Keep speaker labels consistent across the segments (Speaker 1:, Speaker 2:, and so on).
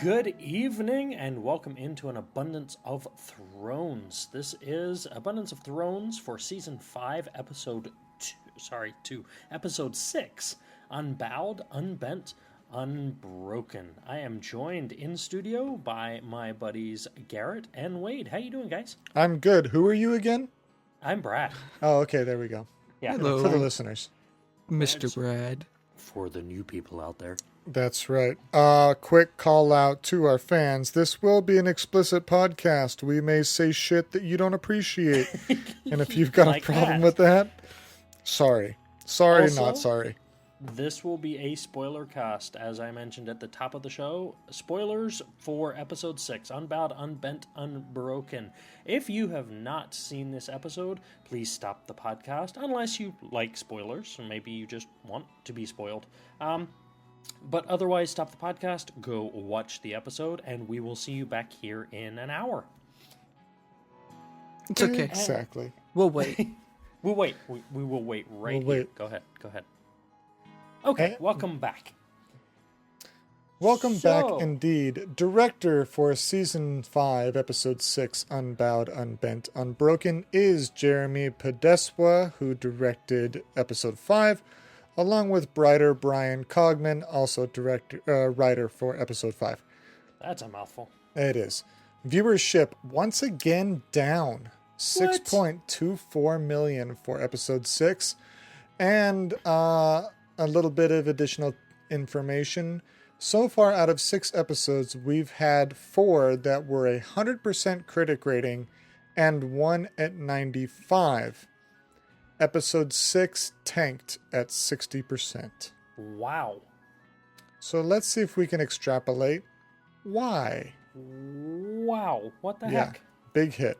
Speaker 1: Good evening and welcome into an Abundance of Thrones. This is Abundance of Thrones for Season 5, Episode 6, Unbowed, Unbent, Unbroken. I am joined in studio by my buddies Garrett and Wade. How you doing, guys?
Speaker 2: I'm good. Who are you again?
Speaker 1: I'm Brad.
Speaker 2: Oh, okay, there we go.
Speaker 1: Yeah.
Speaker 3: Hello.
Speaker 2: For the listeners.
Speaker 3: Mr. Brad.
Speaker 1: For the new people out there.
Speaker 2: That's right. Quick call out to our fans. This will be an explicit podcast. We may say shit that you don't appreciate. And if you've got
Speaker 1: Like
Speaker 2: a problem
Speaker 1: that.
Speaker 2: with that, sorry. Sorry,
Speaker 1: Also,
Speaker 2: not sorry.
Speaker 1: This will be a spoiler cast, as I mentioned at the top of the show. Spoilers for Episode 6, Unbowed, Unbent, Unbroken. If you have not seen this episode, please stop the podcast, unless you like spoilers, or maybe you just want to be spoiled. But otherwise, stop the podcast, go watch the episode, and we will see you back here in an hour.
Speaker 3: It's okay.
Speaker 2: Exactly.
Speaker 3: We'll wait.
Speaker 1: We'll wait. We will wait right
Speaker 2: We'll
Speaker 1: here.
Speaker 2: wait.
Speaker 1: Go ahead. Okay,
Speaker 2: Eh?
Speaker 1: welcome back.
Speaker 2: Welcome
Speaker 1: So-
Speaker 2: back indeed. Director for Season 5, Episode 6, Unbowed, Unbent, Unbroken is Jeremy Podeswa, who directed Episode 5, along with writer Brian Cogman, also writer for Episode 5.
Speaker 1: That's a mouthful.
Speaker 2: It is. Viewership once again down. 6.24 million for Episode 6. And a little bit of additional information. So far, out of 6 episodes, we've had 4 that were 100% critic rating and 1 at 95. Episode 6 tanked at 60%.
Speaker 1: Wow.
Speaker 2: So let's see if we can extrapolate. Why?
Speaker 1: Wow. What the
Speaker 2: Yeah,
Speaker 1: heck?
Speaker 2: big hit.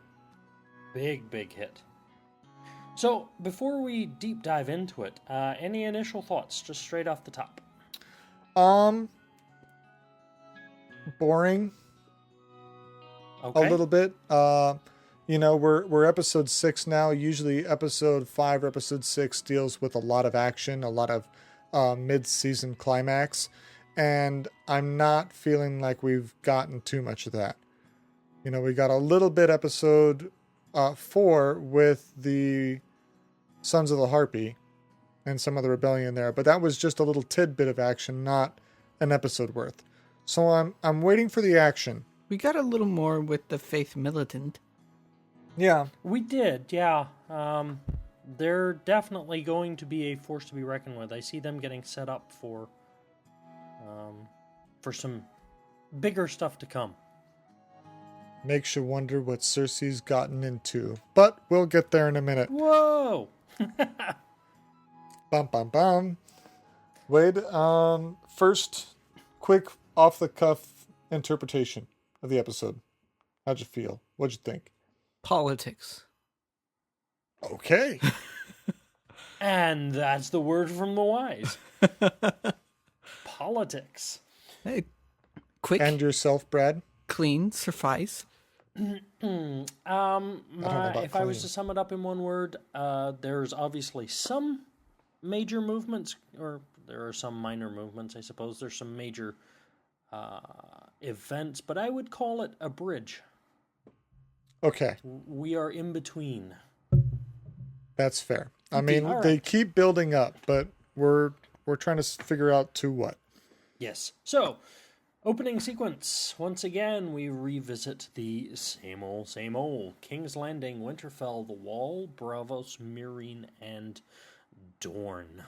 Speaker 1: Big hit. So, before we deep dive into it, any initial thoughts, just straight off the top?
Speaker 2: Boring.
Speaker 1: Okay.
Speaker 2: A little bit. We're episode 6 now. Usually episode 5 or episode 6 deals with a lot of action, a lot of mid-season climax, and I'm not feeling like we've gotten too much of that. We got a little bit episode 4 with the Sons of the Harpy and some of the rebellion there, but that was just a little tidbit of action, not an episode worth. So I'm waiting for the action.
Speaker 3: We got a little more with the Faith Militant.
Speaker 2: Yeah.
Speaker 1: We did, yeah. They're definitely going to be a force to be reckoned with. I see them getting set up for some bigger stuff to come.
Speaker 2: Makes you wonder what Cersei's gotten into. But we'll get there in a minute.
Speaker 1: Whoa!
Speaker 2: Bum, bum, bum. Wade, first, quick off-the-cuff interpretation of the episode. How'd you feel? What'd you think?
Speaker 3: Politics.
Speaker 2: Okay.
Speaker 1: And that's the word from the wise. Politics.
Speaker 3: Hey, quick,
Speaker 2: And yourself, Brad?
Speaker 3: clean, suffice.
Speaker 1: If
Speaker 2: about
Speaker 1: I was
Speaker 2: clean.
Speaker 1: to sum it up in one word, there's obviously some major movements, or there are some minor movements, I suppose. There's some major events, but I would call it a bridge.
Speaker 2: Okay,
Speaker 1: We are in between.
Speaker 2: that's fair. I mean,
Speaker 1: all
Speaker 2: they
Speaker 1: right.
Speaker 2: keep building up, but we're trying to figure out to what.
Speaker 1: Yes. So, opening sequence. Once again, we revisit the same old. King's Landing, Winterfell, The Wall, Bravos, Meereen, and Dorne.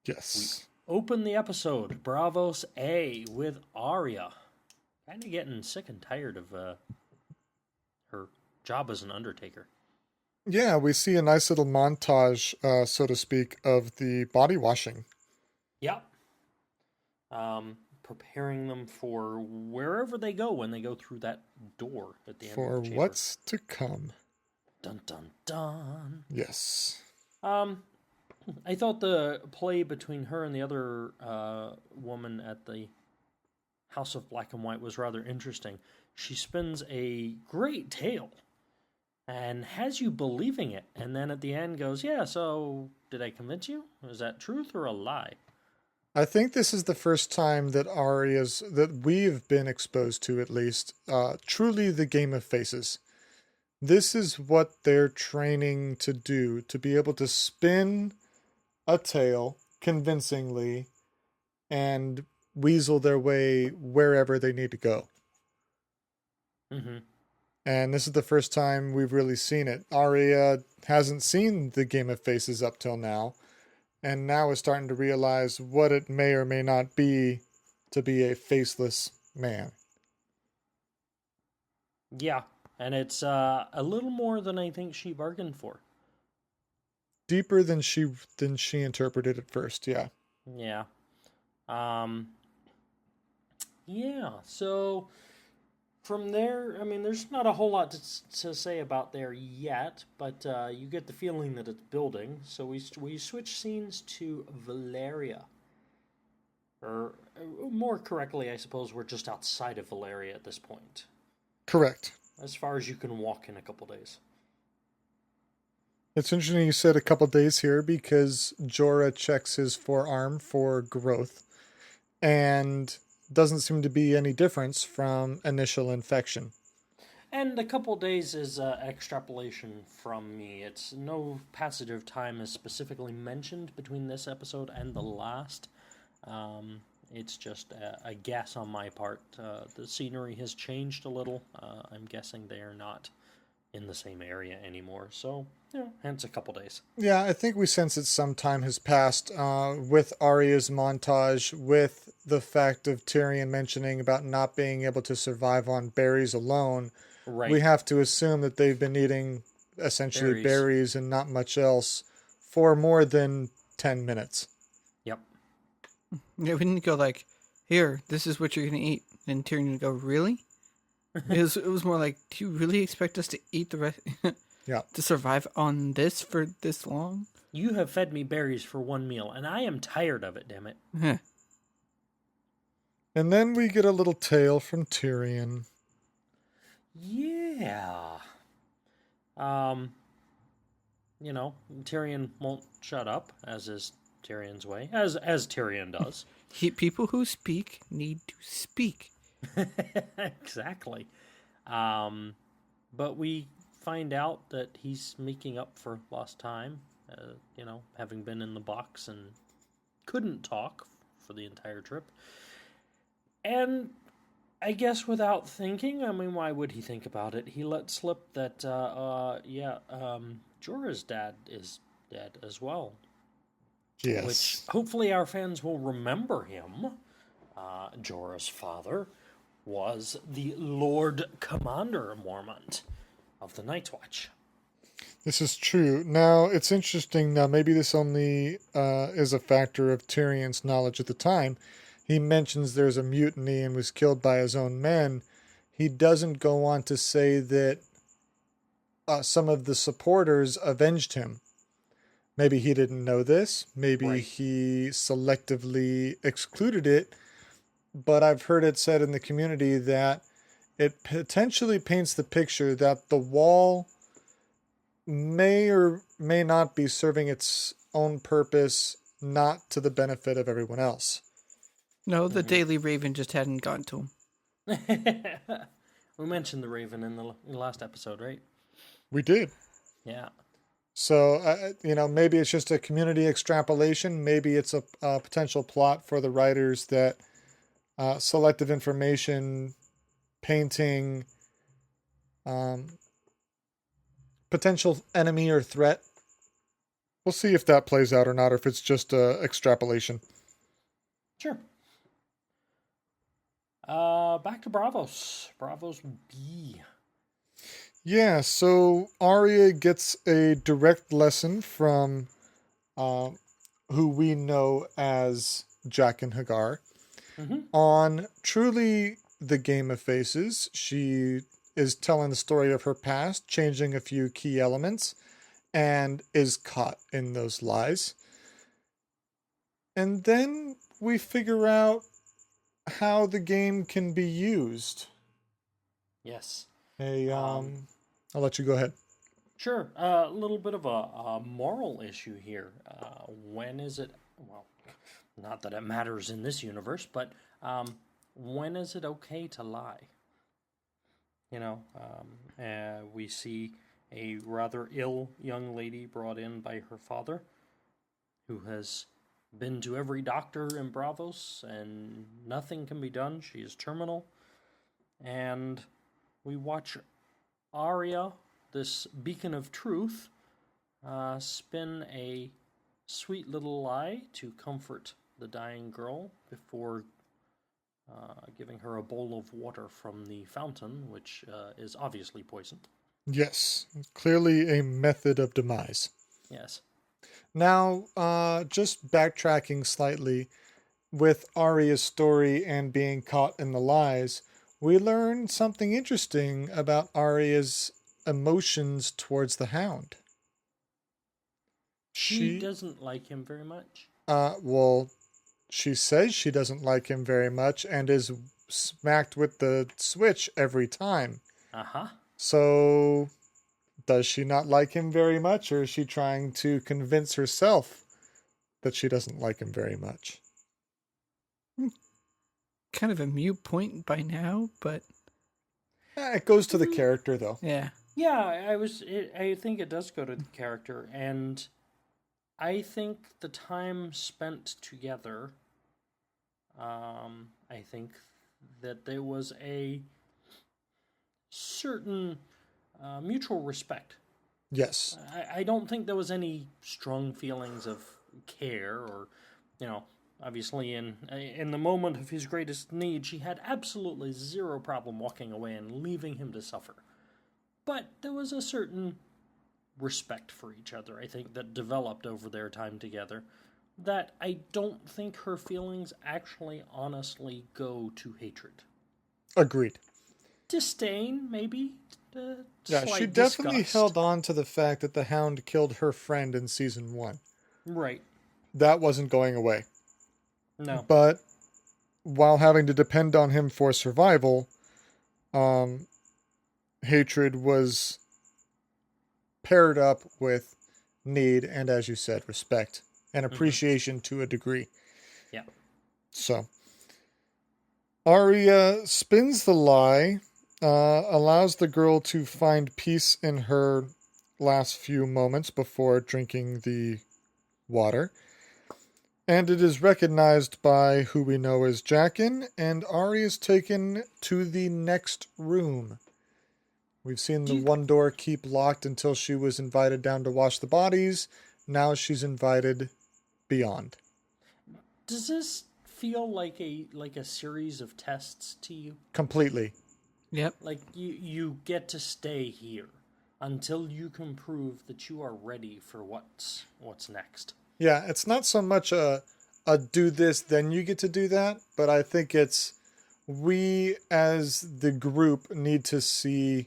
Speaker 2: Yes.
Speaker 1: Open the episode, Bravos A, with Arya. Kind of getting sick and tired of her job as an undertaker.
Speaker 2: Yeah, we see a nice little montage, so to speak, of the body washing.
Speaker 1: Yep. Preparing them for wherever they go when they go through that door at the end
Speaker 2: For
Speaker 1: of the chamber.
Speaker 2: what's to come.
Speaker 1: Dun dun dun.
Speaker 2: Yes.
Speaker 1: I thought the play between her and the other woman at the House of Black and White was rather interesting. She spins a great tale and has you believing it, and then at the end goes, yeah, so did I convince you? Is that truth or a lie?
Speaker 2: I think this is the first time that Arya's, that we've been exposed to at least, truly the game of faces. This is what they're training to do, to be able to spin a tale convincingly and weasel their way wherever they need to go.
Speaker 1: Mm-hmm.
Speaker 2: And this is the first time we've really seen it. Arya hasn't seen the game of faces up till now, and now is starting to realize what it may or may not be to be a faceless man.
Speaker 1: Yeah, and it's a little more than I think she bargained for.
Speaker 2: Deeper than she interpreted at first, yeah.
Speaker 1: Yeah. Yeah, so from there, I mean, there's not a whole lot to say about there yet, but you get the feeling that it's building. So we switch scenes to Valeria. Or more correctly, I suppose we're just outside of Valeria at this point.
Speaker 2: Correct.
Speaker 1: As far as you can walk in a couple days.
Speaker 2: It's interesting you said a couple days here because Jorah checks his forearm for growth and doesn't seem to be any difference from initial infection.
Speaker 1: And a couple days is extrapolation from me. It's no passage of time is specifically mentioned between this episode and the last. It's just a guess on my part. The scenery has changed a little. I'm guessing they are not in the same area anymore. So, hence a couple days.
Speaker 2: Yeah, I think we sense that some time has passed with Arya's montage, with the fact of Tyrion mentioning about not being able to survive on berries alone.
Speaker 1: Right.
Speaker 2: We have to assume that they've been eating essentially berries and not much else for more than 10 minutes.
Speaker 1: Yep.
Speaker 3: Yeah, we didn't go like, here, this is what you're going to eat. And Tyrion would go, really? It was more like, do you really expect us to eat the rest?
Speaker 2: Yeah.
Speaker 3: To survive on this for this long?
Speaker 1: You have fed me berries for one meal, and I am tired of it, damn it.
Speaker 2: And then we get a little tale from Tyrion.
Speaker 1: Yeah. Tyrion won't shut up, as is Tyrion's way, as Tyrion does.
Speaker 3: People who speak need to speak.
Speaker 1: Exactly. But we find out that he's making up for lost time, having been in the box and couldn't talk for the entire trip. And I guess without thinking, I mean, why would he think about it? He let slip that, Jorah's dad is dead as well.
Speaker 2: Yes.
Speaker 1: Which hopefully our fans will remember him. Jorah's father was the Lord Commander Mormont of the Night's Watch.
Speaker 2: This is true. Now, it's interesting. Now, maybe this only is a factor of Tyrion's knowledge at the time. He mentions there's a mutiny and was killed by his own men. He doesn't go on to say that some of the supporters avenged him. Maybe he didn't know this. Maybe
Speaker 1: Right.
Speaker 2: he selectively excluded it. But I've heard it said in the community that it potentially paints the picture that the wall may or may not be serving its own purpose, not to the benefit of everyone else.
Speaker 3: No, the Daily Raven just hadn't gotten to him.
Speaker 1: We mentioned the Raven in the last episode, right?
Speaker 2: We did.
Speaker 1: Yeah.
Speaker 2: So, maybe it's just a community extrapolation. Maybe it's a potential plot for the writers that selective information, painting, potential enemy or threat. We'll see if that plays out or not, or if it's just extrapolation.
Speaker 1: Sure. Back to Bravos. Bravos B.
Speaker 2: Yeah, so Arya gets a direct lesson from who we know as Jack and Hagar on truly the game of faces. She is telling the story of her past, changing a few key elements, and is caught in those lies. And then we figure out how the game can be used.
Speaker 1: Yes.
Speaker 2: I'll let you go ahead.
Speaker 1: Sure. A little bit of a moral issue here. When is it? Well, Not that it matters in this universe, but when is it okay to lie? We see a rather ill young lady brought in by her father, who has been to every doctor in Bravos, and nothing can be done. She is terminal. And we watch Arya, this beacon of truth, spin a sweet little lie to comfort the dying girl before giving her a bowl of water from the fountain, which is obviously poisoned.
Speaker 2: Yes, clearly a method of demise.
Speaker 1: Yes.
Speaker 2: Now, just backtracking slightly, with Arya's story and being caught in the lies, we learn something interesting about Arya's emotions towards the Hound.
Speaker 1: She doesn't like him very much.
Speaker 2: Well, she says she doesn't like him very much and is smacked with the switch every time.
Speaker 1: Uh-huh.
Speaker 2: So, does she not like him very much, or is she trying to convince herself that she doesn't like him very much?
Speaker 3: Kind of a mute point by now, but...
Speaker 2: It goes to the character, though.
Speaker 3: Yeah.
Speaker 1: Yeah, I think it does go to the character, and I think the time spent together, I think that there was a certain mutual respect.
Speaker 2: Yes.
Speaker 1: I don't think there was any strong feelings of care or, obviously in the moment of his greatest need, she had absolutely zero problem walking away and leaving him to suffer. But there was a certain respect for each other, I think, that developed over their time together, that I don't think her feelings actually honestly go to hatred.
Speaker 2: Agreed.
Speaker 1: Disdain, maybe?
Speaker 2: Yeah, she definitely held on to the fact that the Hound killed her friend in season 1.
Speaker 1: Right.
Speaker 2: That wasn't going away.
Speaker 1: No.
Speaker 2: But while having to depend on him for survival, hatred was paired up with need and, as you said, respect and appreciation to a degree.
Speaker 1: Yeah.
Speaker 2: So, Arya spins the lie, allows the girl to find peace in her last few moments before drinking the water. And it is recognized by who we know as Jaqen, and Arya is taken to the next room. We've seen the one door keep locked until she was invited down to wash the bodies. Now she's invited beyond.
Speaker 1: Does this feel like a series of tests to you?
Speaker 2: Completely.
Speaker 3: Yep.
Speaker 1: Like you get to stay here until you can prove that you are ready for what's next.
Speaker 2: Yeah, it's not so much a do this, then you get to do that, but I think it's we as the group need to see,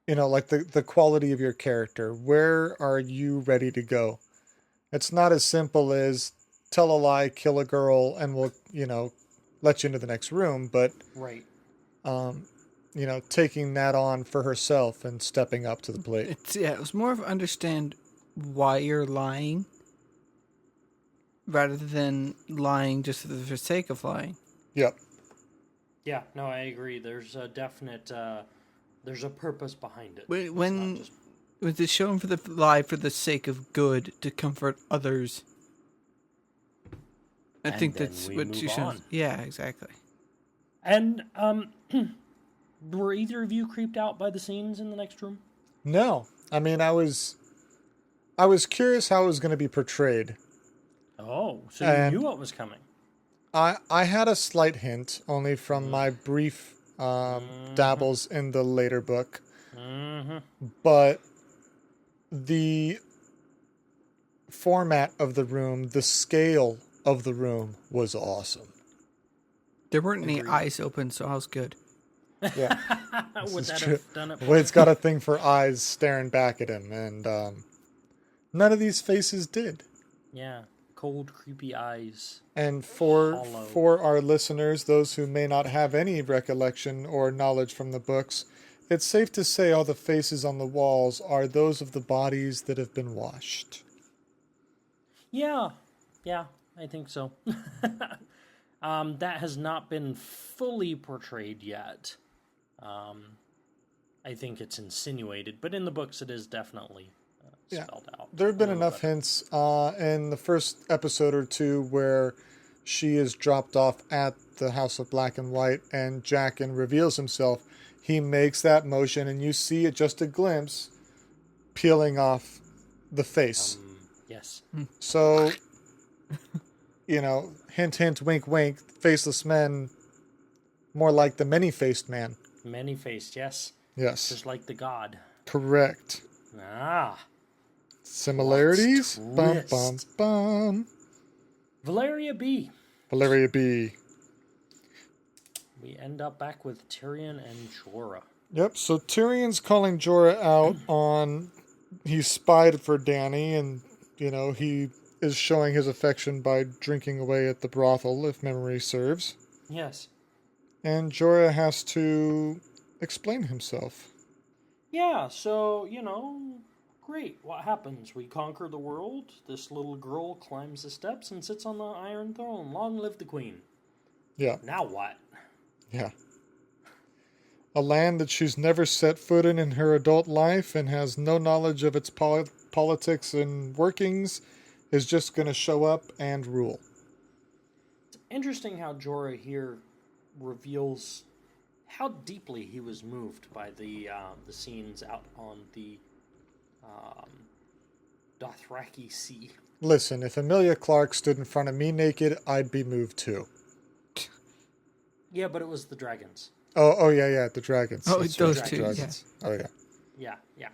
Speaker 2: like the quality of your character. Where are you ready to go? It's not as simple as tell a lie, kill a girl, and we'll, let you into the next room, but
Speaker 1: right.
Speaker 2: Taking that on for herself and stepping up to the plate.
Speaker 3: It was more of understand why you're lying rather than lying just for the sake of lying.
Speaker 2: Yep.
Speaker 1: Yeah, no, I agree. There's a definite, there's a purpose behind it.
Speaker 3: When was it shown for the lie for the sake of good to comfort others? I think that's what you should. Yeah, exactly.
Speaker 1: And were either of you creeped out by the scenes in the next room?
Speaker 2: No, I mean I was curious how it was going to be portrayed.
Speaker 1: Oh, so you knew what was coming.
Speaker 2: I had a slight hint, only from my brief dabbles in the later book.
Speaker 1: Mm-hmm.
Speaker 2: But the format of the room, the scale of the room was awesome.
Speaker 3: There weren't any eyes open, so I was good.
Speaker 2: Yeah.
Speaker 1: Would that have done it?
Speaker 2: Wade's got a thing for eyes staring back at him, and none of these faces did.
Speaker 1: Yeah. Cold, creepy eyes.
Speaker 2: And for our listeners, those who may not have any recollection or knowledge from the books, it's safe to say all the faces on the walls are those of the bodies that have been washed.
Speaker 1: Yeah, I think so. That has not been fully portrayed yet. I think it's insinuated, but in the books it is definitely spelled out.
Speaker 2: There have been enough hints in the first episode or two where she is dropped off at the House of Black and White and Jaqen reveals himself. He makes that motion and you see it just a glimpse peeling off the face.
Speaker 1: Yes.
Speaker 2: So, hint, hint, wink, wink, faceless men, more like the many-faced man.
Speaker 1: Many-faced, yes.
Speaker 2: Yes.
Speaker 1: Just like the god.
Speaker 2: Correct.
Speaker 1: Ah.
Speaker 2: Similarities? Bum, bum, bum.
Speaker 1: Valeria B.
Speaker 2: Valeria B.
Speaker 1: We end up back with Tyrion and Jorah.
Speaker 2: Yep, so Tyrion's calling Jorah out on... He spied for Dany, and, he is showing his affection by drinking away at the brothel, if memory serves.
Speaker 1: Yes.
Speaker 2: And Jorah has to explain himself.
Speaker 1: Yeah, so, great. What happens? We conquer the world. This little girl climbs the steps and sits on the Iron Throne. Long live the Queen.
Speaker 2: Yeah.
Speaker 1: Now what?
Speaker 2: Yeah. A land that she's never set foot in her adult life and has no knowledge of its politics and workings is just going to show up and rule.
Speaker 1: It's interesting how Jorah here reveals how deeply he was moved by the scenes out on the Dothraki Sea.
Speaker 2: Listen, if Emilia Clarke stood in front of me naked, I'd be moved too.
Speaker 1: Yeah, but it was the dragons.
Speaker 2: Oh yeah, the dragons.
Speaker 3: Oh,
Speaker 2: That's
Speaker 3: those
Speaker 2: right,
Speaker 3: two.
Speaker 2: dragons.
Speaker 3: Yeah.
Speaker 2: Oh yeah.
Speaker 1: Yeah.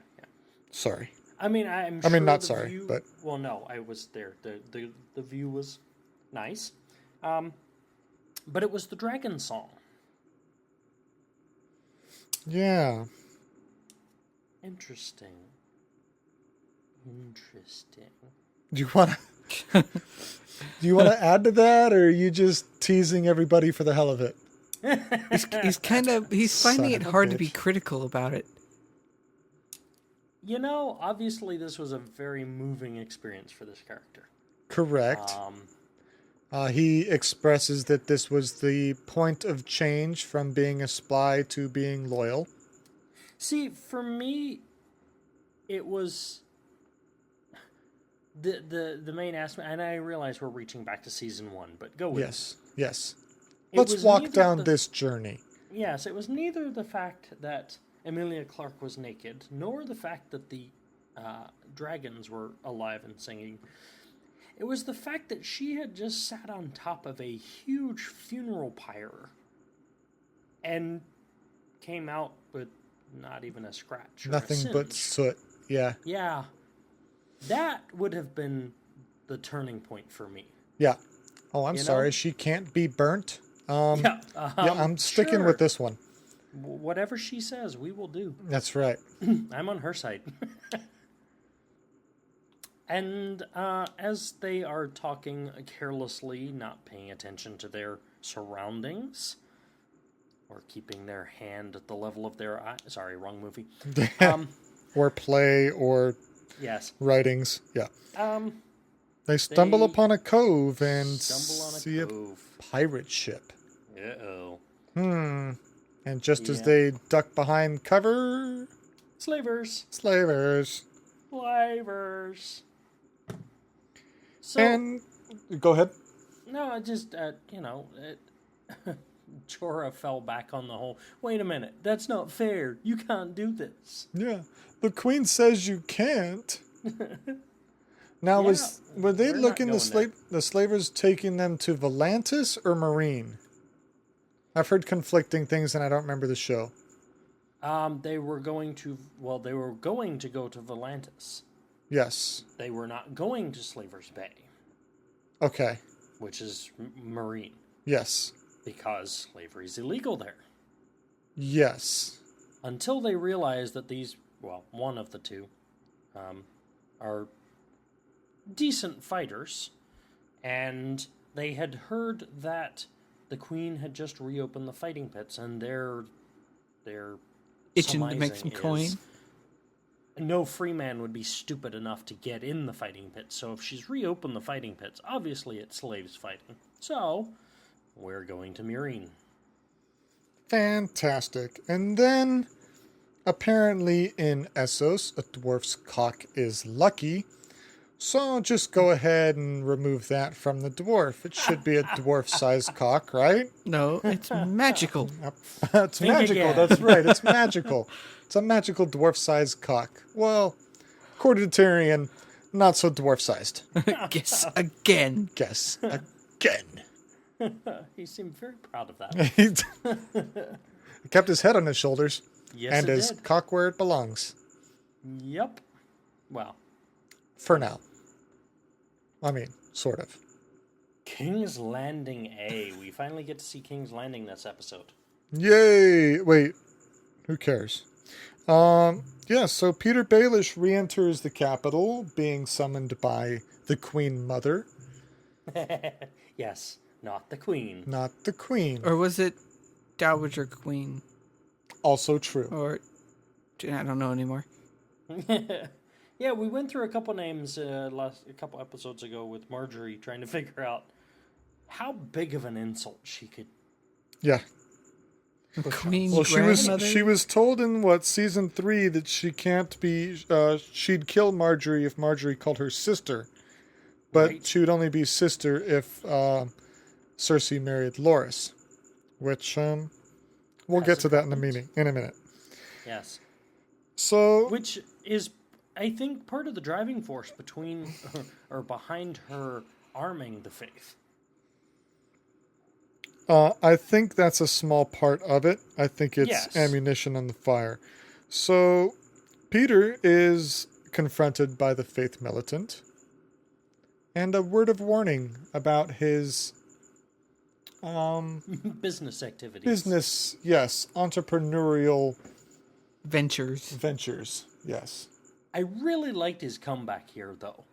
Speaker 2: Sorry.
Speaker 1: I mean, I'm sure
Speaker 2: not
Speaker 1: the
Speaker 2: sorry,
Speaker 1: view...
Speaker 2: but...
Speaker 1: Well, no, I was there. The view was nice. But it was the dragon song.
Speaker 2: Yeah.
Speaker 1: Interesting.
Speaker 2: Do you want to add to that, or are you just teasing everybody for the hell of it?
Speaker 3: He's finding it hard to be
Speaker 2: bitch.
Speaker 3: critical about it.
Speaker 1: Obviously this was a very moving experience for this character.
Speaker 2: Correct. He expresses that this was the point of change from being a spy to being loyal.
Speaker 1: See, for me, it was the main aspect, and I realize we're reaching back to season 1, but go with it.
Speaker 2: Yes.
Speaker 1: It
Speaker 2: Let's
Speaker 1: was
Speaker 2: walk
Speaker 1: neither
Speaker 2: down this journey.
Speaker 1: Yes, it was neither the fact that Emilia Clarke was naked, nor the fact that the dragons were alive and singing. It was the fact that she had just sat on top of a huge funeral pyre and came out with not even a scratch.
Speaker 2: Nothing but soot. Yeah.
Speaker 1: Yeah. That would have been the turning point for me.
Speaker 2: Yeah. Oh, I'm sorry. She can't be burnt. I'm sticking with this one.
Speaker 1: Whatever she says, we will do.
Speaker 2: That's right.
Speaker 1: I'm on her side. And as they are talking carelessly, not paying attention to their surroundings, or keeping their hand at the level of their eye. Sorry, wrong movie.
Speaker 2: Or play, or
Speaker 1: yes,
Speaker 2: writings. Yeah. They stumble upon a cove and see a pirate ship.
Speaker 1: Uh-oh.
Speaker 2: And just as they duck behind cover...
Speaker 1: Slavers. So,
Speaker 2: and... Go ahead.
Speaker 1: No, I just, Jorah fell back on the whole, wait a minute, that's not fair. You can't do this.
Speaker 2: Yeah. The queen says you can't. Now, were they looking the slavers taking them to Volantis or Marine? I've heard conflicting things and I don't remember the show.
Speaker 1: They were going to go to Volantis.
Speaker 2: Yes.
Speaker 1: They were not going to Slaver's Bay.
Speaker 2: Okay.
Speaker 1: Which is Marine.
Speaker 2: Yes.
Speaker 1: Because slavery is illegal there.
Speaker 2: Yes.
Speaker 1: Until they realize that one of the two, are decent fighters, and they had heard that the queen had just reopened the fighting pits, and they're
Speaker 3: itching to make some coin.
Speaker 1: no free man would be stupid enough to get in the fighting pits. So if she's reopened the fighting pits, obviously it's slaves fighting. So we're going to Murine.
Speaker 2: Fantastic. And then, apparently in Essos, a dwarf's cock is lucky. So just go ahead and remove that from the dwarf. It should be a dwarf-sized cock, right?
Speaker 3: No, it's magical.
Speaker 2: It's
Speaker 1: Think
Speaker 2: magical,
Speaker 1: again.
Speaker 2: that's right. It's magical. It's a magical dwarf-sized cock. Well, according to Tyrion, not so dwarf-sized.
Speaker 3: Guess again.
Speaker 2: Guess again.
Speaker 1: He seemed very proud of that.
Speaker 2: He kept his head on his shoulders
Speaker 1: Yes,
Speaker 2: and
Speaker 1: it
Speaker 2: his
Speaker 1: did.
Speaker 2: cock where it belongs.
Speaker 1: Yep. Well,
Speaker 2: For now. I mean, sort of.
Speaker 1: King's Landing A. We finally get to see King's Landing this episode.
Speaker 2: Yay! Wait, who cares? Yeah, so Peter Baelish re-enters the capital, being summoned by the Queen Mother,
Speaker 1: Yes, not the Queen.
Speaker 2: not the Queen.
Speaker 3: Or was it Dowager Queen?
Speaker 2: Also true.
Speaker 3: Or I don't know anymore.
Speaker 1: Yeah, we went through a couple names a couple episodes ago with Marjorie trying to figure out how big of an insult she could.
Speaker 2: Yeah.
Speaker 3: Queen
Speaker 2: Well,
Speaker 3: grandmother?
Speaker 2: she was told in season 3 that she can't be. She'd kill Marjorie if Marjorie called her sister, but
Speaker 1: Right.
Speaker 2: she would only be sister if Cersei married Loras, which we'll get to that in a minute.
Speaker 1: Yes.
Speaker 2: So
Speaker 1: Which is, I think, part of the driving force between or behind her arming the faith.
Speaker 2: I think that's a small part of it. I think it's
Speaker 1: Yes.
Speaker 2: ammunition on the fire. So Peter is confronted by the faith militant, and a word of warning about his
Speaker 1: Business activities.
Speaker 2: business, yes, entrepreneurial
Speaker 3: Ventures.
Speaker 2: yes.
Speaker 1: I really liked his comeback here, though.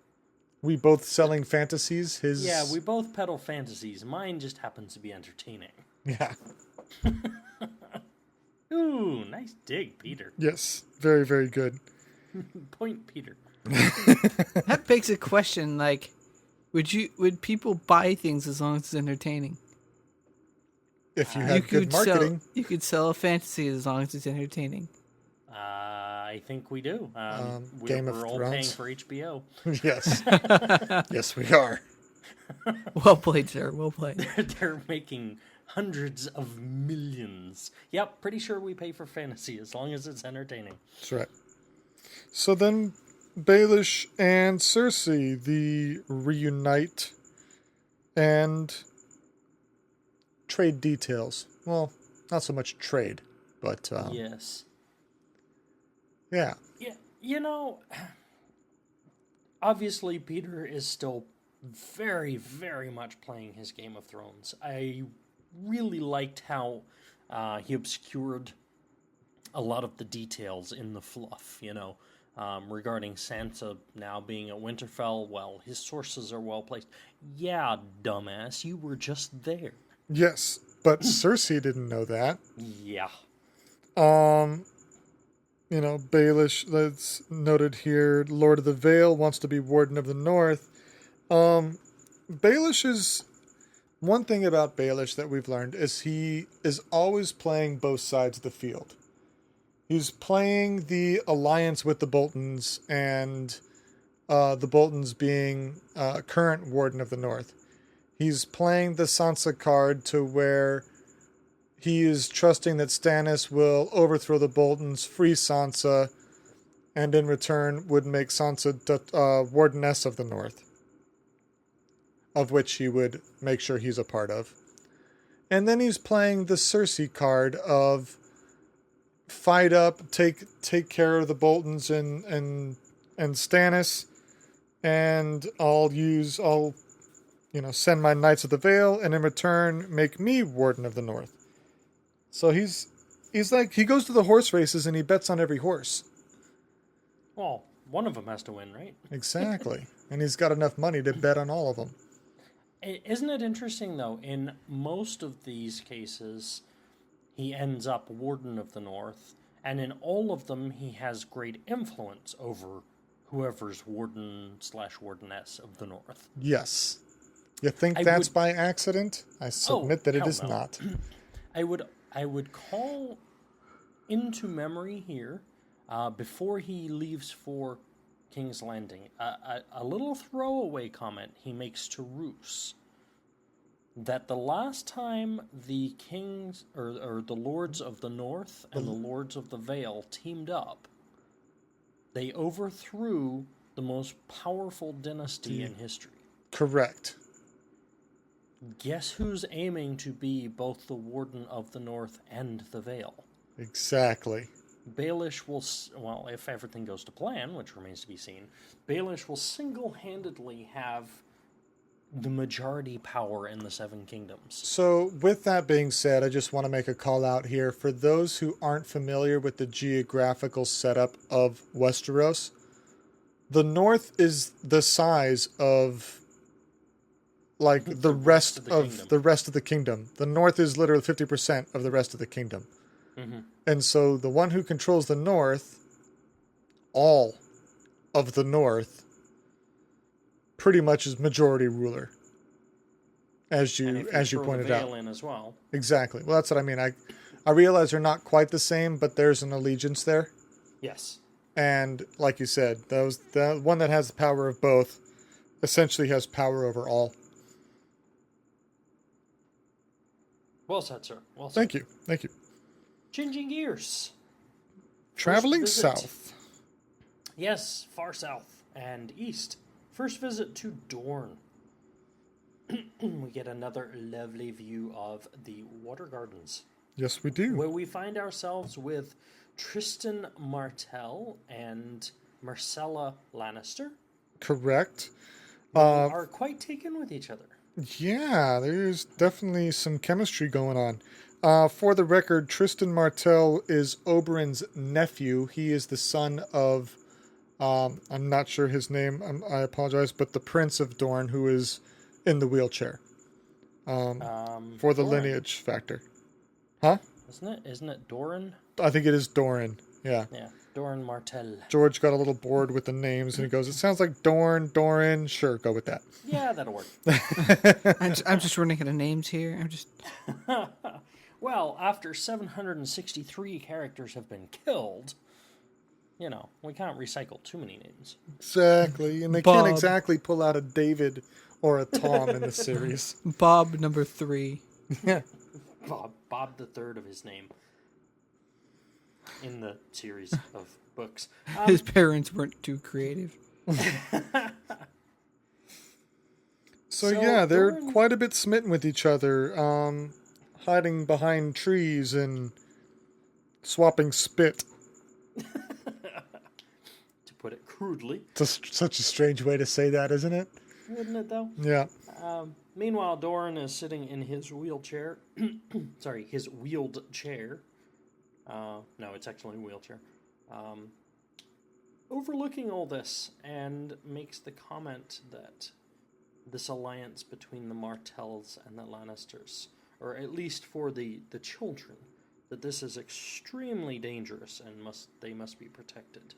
Speaker 2: We both selling fantasies. His
Speaker 1: Yeah, we both peddle fantasies. Mine just happens to be entertaining.
Speaker 2: yeah.
Speaker 1: Ooh, nice dig, Peter.
Speaker 2: Yes, very very good.
Speaker 1: Point, Peter.
Speaker 3: That begs a question, like, would people buy things as long as it's entertaining?
Speaker 2: If you had good marketing,
Speaker 3: you could sell a fantasy as long as it's entertaining.
Speaker 1: I think we do.
Speaker 2: Game of
Speaker 1: we're all paying
Speaker 2: Thrones.
Speaker 1: for HBO.
Speaker 2: yes, yes we are.
Speaker 3: Well played, sir. Well played.
Speaker 1: They're making hundreds of millions. Yep, pretty sure we pay for fantasy as long as it's entertaining.
Speaker 2: That's right. So then Baelish and Cersei, reunite and trade details. Well, not so much trade, but
Speaker 1: Yes.
Speaker 2: yeah.
Speaker 1: Yeah, you know, obviously Peter is still very, very much playing his Game of Thrones. I really liked how he obscured a lot of the details in the fluff, regarding Sansa now being at Winterfell. Well, his sources are well placed. Yeah, dumbass, you were just there.
Speaker 2: Yes, but Cersei didn't know that.
Speaker 1: Yeah.
Speaker 2: Baelish, that's noted here, Lord of the Vale, wants to be Warden of the North. Baelish is... One thing about Baelish that we've learned is he is always playing both sides of the field. He's playing the alliance with the Boltons, and the Boltons being current Warden of the North. He's playing the Sansa card to where he is trusting that Stannis will overthrow the Boltons, free Sansa, and in return would make Sansa Wardeness of the North, of which he would make sure he's a part of. And then he's playing the Cersei card of fight up, take care of the Boltons and Stannis, and I'll send my Knights of the Vale, and in return make me Warden of the North. So he's like, he goes to the horse races and he bets on every horse.
Speaker 1: Well, one of them has to win, right?
Speaker 2: Exactly. And he's got enough money to bet on all of them.
Speaker 1: Isn't it interesting, though, in most of these cases, he ends up Warden of the North, And in all of them, he has great influence over whoever's warden/wardeness of the North.
Speaker 2: Yes. You think
Speaker 1: I
Speaker 2: that's
Speaker 1: would-
Speaker 2: by accident? I submit that it
Speaker 1: hell
Speaker 2: is
Speaker 1: no.
Speaker 2: not.
Speaker 1: I would call into memory here, before he leaves for King's Landing, a little throwaway comment he makes to Roose, that the last time the kings or the Lords of the North and the Lords of the Vale teamed up, they overthrew the most powerful dynasty in history.
Speaker 2: Correct.
Speaker 1: Guess who's aiming to be both the Warden of the North and the Vale?
Speaker 2: Exactly.
Speaker 1: Baelish will, well, if everything goes to plan, which remains to be seen, Baelish will single-handedly have the majority power in the Seven Kingdoms.
Speaker 2: So, with that being said, I just want to make a call out here. For those who aren't familiar with the geographical setup of Westeros, the North is the size of, like, the rest of the rest of the kingdom. The North is literally 50% of the rest of the kingdom.
Speaker 1: Mm-hmm.
Speaker 2: And so the one who controls the North, all of the North, pretty much is majority ruler. As you pointed out.
Speaker 1: In as well.
Speaker 2: Exactly. Well, that's what I mean. I realize they're not quite the same, but there's an allegiance there.
Speaker 1: Yes.
Speaker 2: And like you said, the one that has the power of both essentially has power over all.
Speaker 1: Well said, sir. Well said.
Speaker 2: Thank you. Thank you.
Speaker 1: Changing gears.
Speaker 2: Traveling
Speaker 1: visit.
Speaker 2: south.
Speaker 1: Yes, far south and east. First visit to Dorne. We get another lovely view of the Water Gardens,
Speaker 2: Yes, we do.
Speaker 1: where we find ourselves with Tristan Martell and Marcella Lannister,
Speaker 2: Correct.
Speaker 1: who are quite taken with each other.
Speaker 2: Yeah, there's definitely some chemistry going on. For the record, Tristan Martell is Oberyn's nephew. He is the son of, I'm not sure his name, I apologize, but the Prince of Dorne, who is in the wheelchair. For the
Speaker 1: Doran.
Speaker 2: lineage factor. Huh?
Speaker 1: Isn't it Doran?
Speaker 2: I think it is Doran. Yeah.
Speaker 1: Yeah, Doran Martell.
Speaker 2: George got a little bored with the names and he goes, it sounds like Dorn, Doran. Sure, go with that.
Speaker 1: Yeah, that'll work.
Speaker 3: I'm just running out of names here. I'm just.
Speaker 1: Well, after 763 characters have been killed, we can't recycle too many names.
Speaker 2: Exactly. And they
Speaker 3: Bob.
Speaker 2: can't exactly pull out a David or a Tom in the series.
Speaker 3: Bob number 3.
Speaker 2: Yeah.
Speaker 1: Bob the third of his name in the series of books.
Speaker 3: His parents weren't too creative.
Speaker 2: So
Speaker 1: So
Speaker 2: yeah, they're
Speaker 1: Doran-
Speaker 2: quite a bit smitten with each other, hiding behind trees and swapping spit.
Speaker 1: To put it crudely,
Speaker 2: It's such a strange way to say that, isn't it?
Speaker 1: wouldn't it though?
Speaker 2: Yeah.
Speaker 1: Meanwhile, Doran is sitting in his wheelchair. Sorry, his wheeled chair. No, it's actually a wheelchair. Overlooking all this, and makes the comment that this alliance between the Martells and the Lannisters, or at least for the children, that this is extremely dangerous and they must be protected.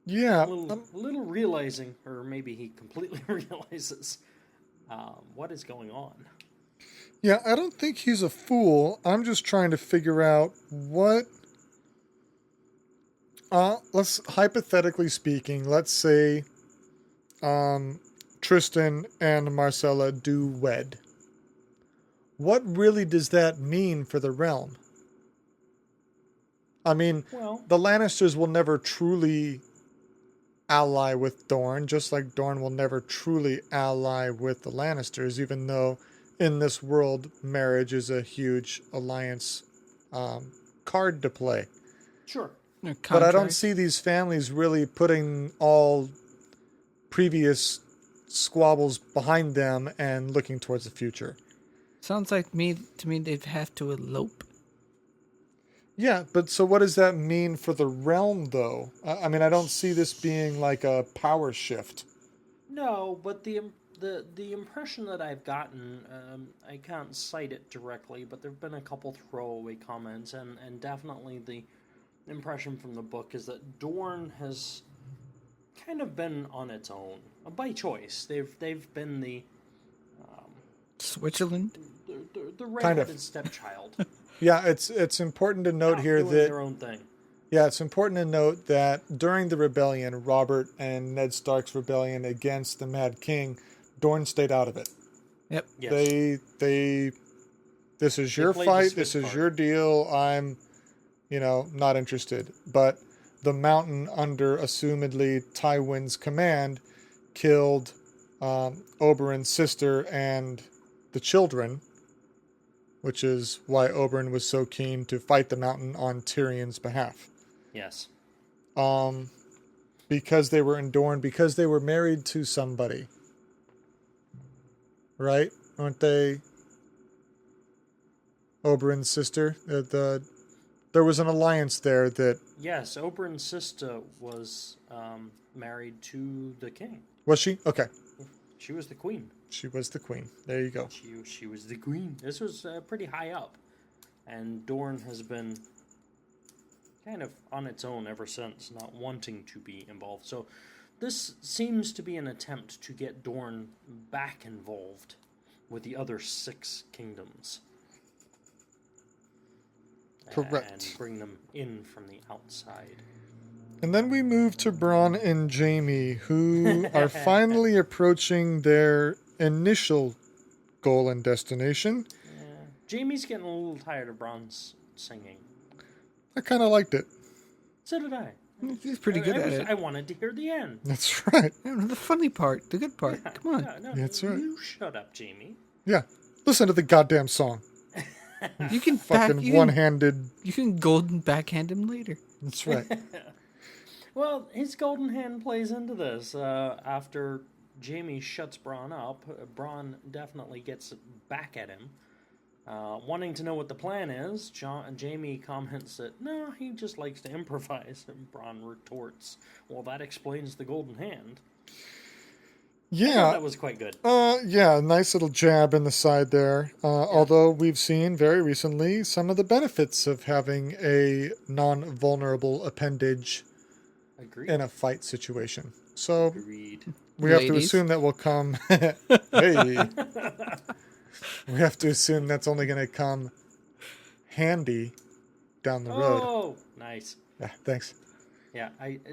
Speaker 2: Yeah.
Speaker 1: A little realizing, or maybe he completely realizes, what is going on.
Speaker 2: Yeah, I don't think he's a fool. I'm just trying to figure out what... let's, hypothetically speaking, let's say Tristan and Marcella do wed. What really does that mean for the realm? I mean,
Speaker 1: Well,
Speaker 2: the Lannisters will never truly ally with Dorne, just like Dorne will never truly ally with the Lannisters, even though in this world, marriage is a huge alliance card to play.
Speaker 1: sure.
Speaker 2: But I don't see these families really putting all previous squabbles behind them and looking towards the future.
Speaker 3: Sounds like to me they'd have to elope.
Speaker 2: Yeah, but so what does that mean for the realm, though? I mean, I don't see this being like a power shift.
Speaker 1: No, but the impression that I've gotten, I can't cite it directly, but there have been a couple throwaway comments, and definitely impression from the book is that Dorne has kind of been on its own by choice. They've been the
Speaker 3: Switzerland?
Speaker 1: the redheaded stepchild.
Speaker 2: Yeah, it's important to note here
Speaker 1: doing
Speaker 2: that
Speaker 1: their own thing.
Speaker 2: Yeah, it's important to note that during the rebellion, Robert and Ned Stark's rebellion against the Mad King, Dorne stayed out of it.
Speaker 3: Yep.
Speaker 1: Yes.
Speaker 2: They this is your
Speaker 1: played the
Speaker 2: fight,
Speaker 1: Swiss
Speaker 2: this is
Speaker 1: card.
Speaker 2: your deal. I'm, not interested. But the Mountain, under assumedly Tywin's command, killed Oberyn's sister and the children, which is why Oberyn was so keen to fight the Mountain on Tyrion's behalf.
Speaker 1: Yes.
Speaker 2: Because they were in Dorne, because they were married to somebody. Right? Aren't they Oberyn's sister? There was an alliance there that...
Speaker 1: Yes, Oberyn's sister was married to the king.
Speaker 2: Was she? Okay.
Speaker 1: She was the queen.
Speaker 2: She was the queen. There you go.
Speaker 1: She was the queen. This was pretty high up. And Dorne has been kind of on its own ever since, not wanting to be involved. So this seems to be an attempt to get Dorne back involved with the other 6 kingdoms.
Speaker 2: Correct.
Speaker 1: And bring them in from the outside.
Speaker 2: And then we move to Bronn and Jaime, who are finally approaching their initial goal and destination.
Speaker 1: Yeah. Jaime's getting a little tired of Bronn's singing.
Speaker 2: I kind of liked it.
Speaker 1: So did I.
Speaker 3: He's pretty good at it.
Speaker 1: I wanted to hear the end.
Speaker 2: That's right.
Speaker 3: The funny part, the good part. Come on.
Speaker 1: No,
Speaker 2: That's right.
Speaker 1: You shut up, Jaime.
Speaker 2: Yeah. Listen to the goddamn song.
Speaker 3: You can
Speaker 2: Fucking one-handed.
Speaker 3: You can golden backhand him later.
Speaker 2: That's right.
Speaker 1: Well, his golden hand plays into this. After Jaime shuts Bronn up, Bronn definitely gets back at him. Wanting to know what the plan is, Jaime comments that, no, he just likes to improvise. And Bronn retorts, well, that explains the golden hand.
Speaker 2: Yeah.
Speaker 1: That was quite good.
Speaker 2: Yeah, nice little jab in the side there. Although we've seen very recently some of the benefits of having a non-vulnerable appendage
Speaker 1: Agreed.
Speaker 2: in a fight situation. So
Speaker 1: Agreed.
Speaker 2: we have to
Speaker 3: Ladies.
Speaker 2: assume that will come. Hey. We have to assume that's only going to come handy down the road.
Speaker 1: Oh, nice.
Speaker 2: Yeah, thanks.
Speaker 1: Yeah,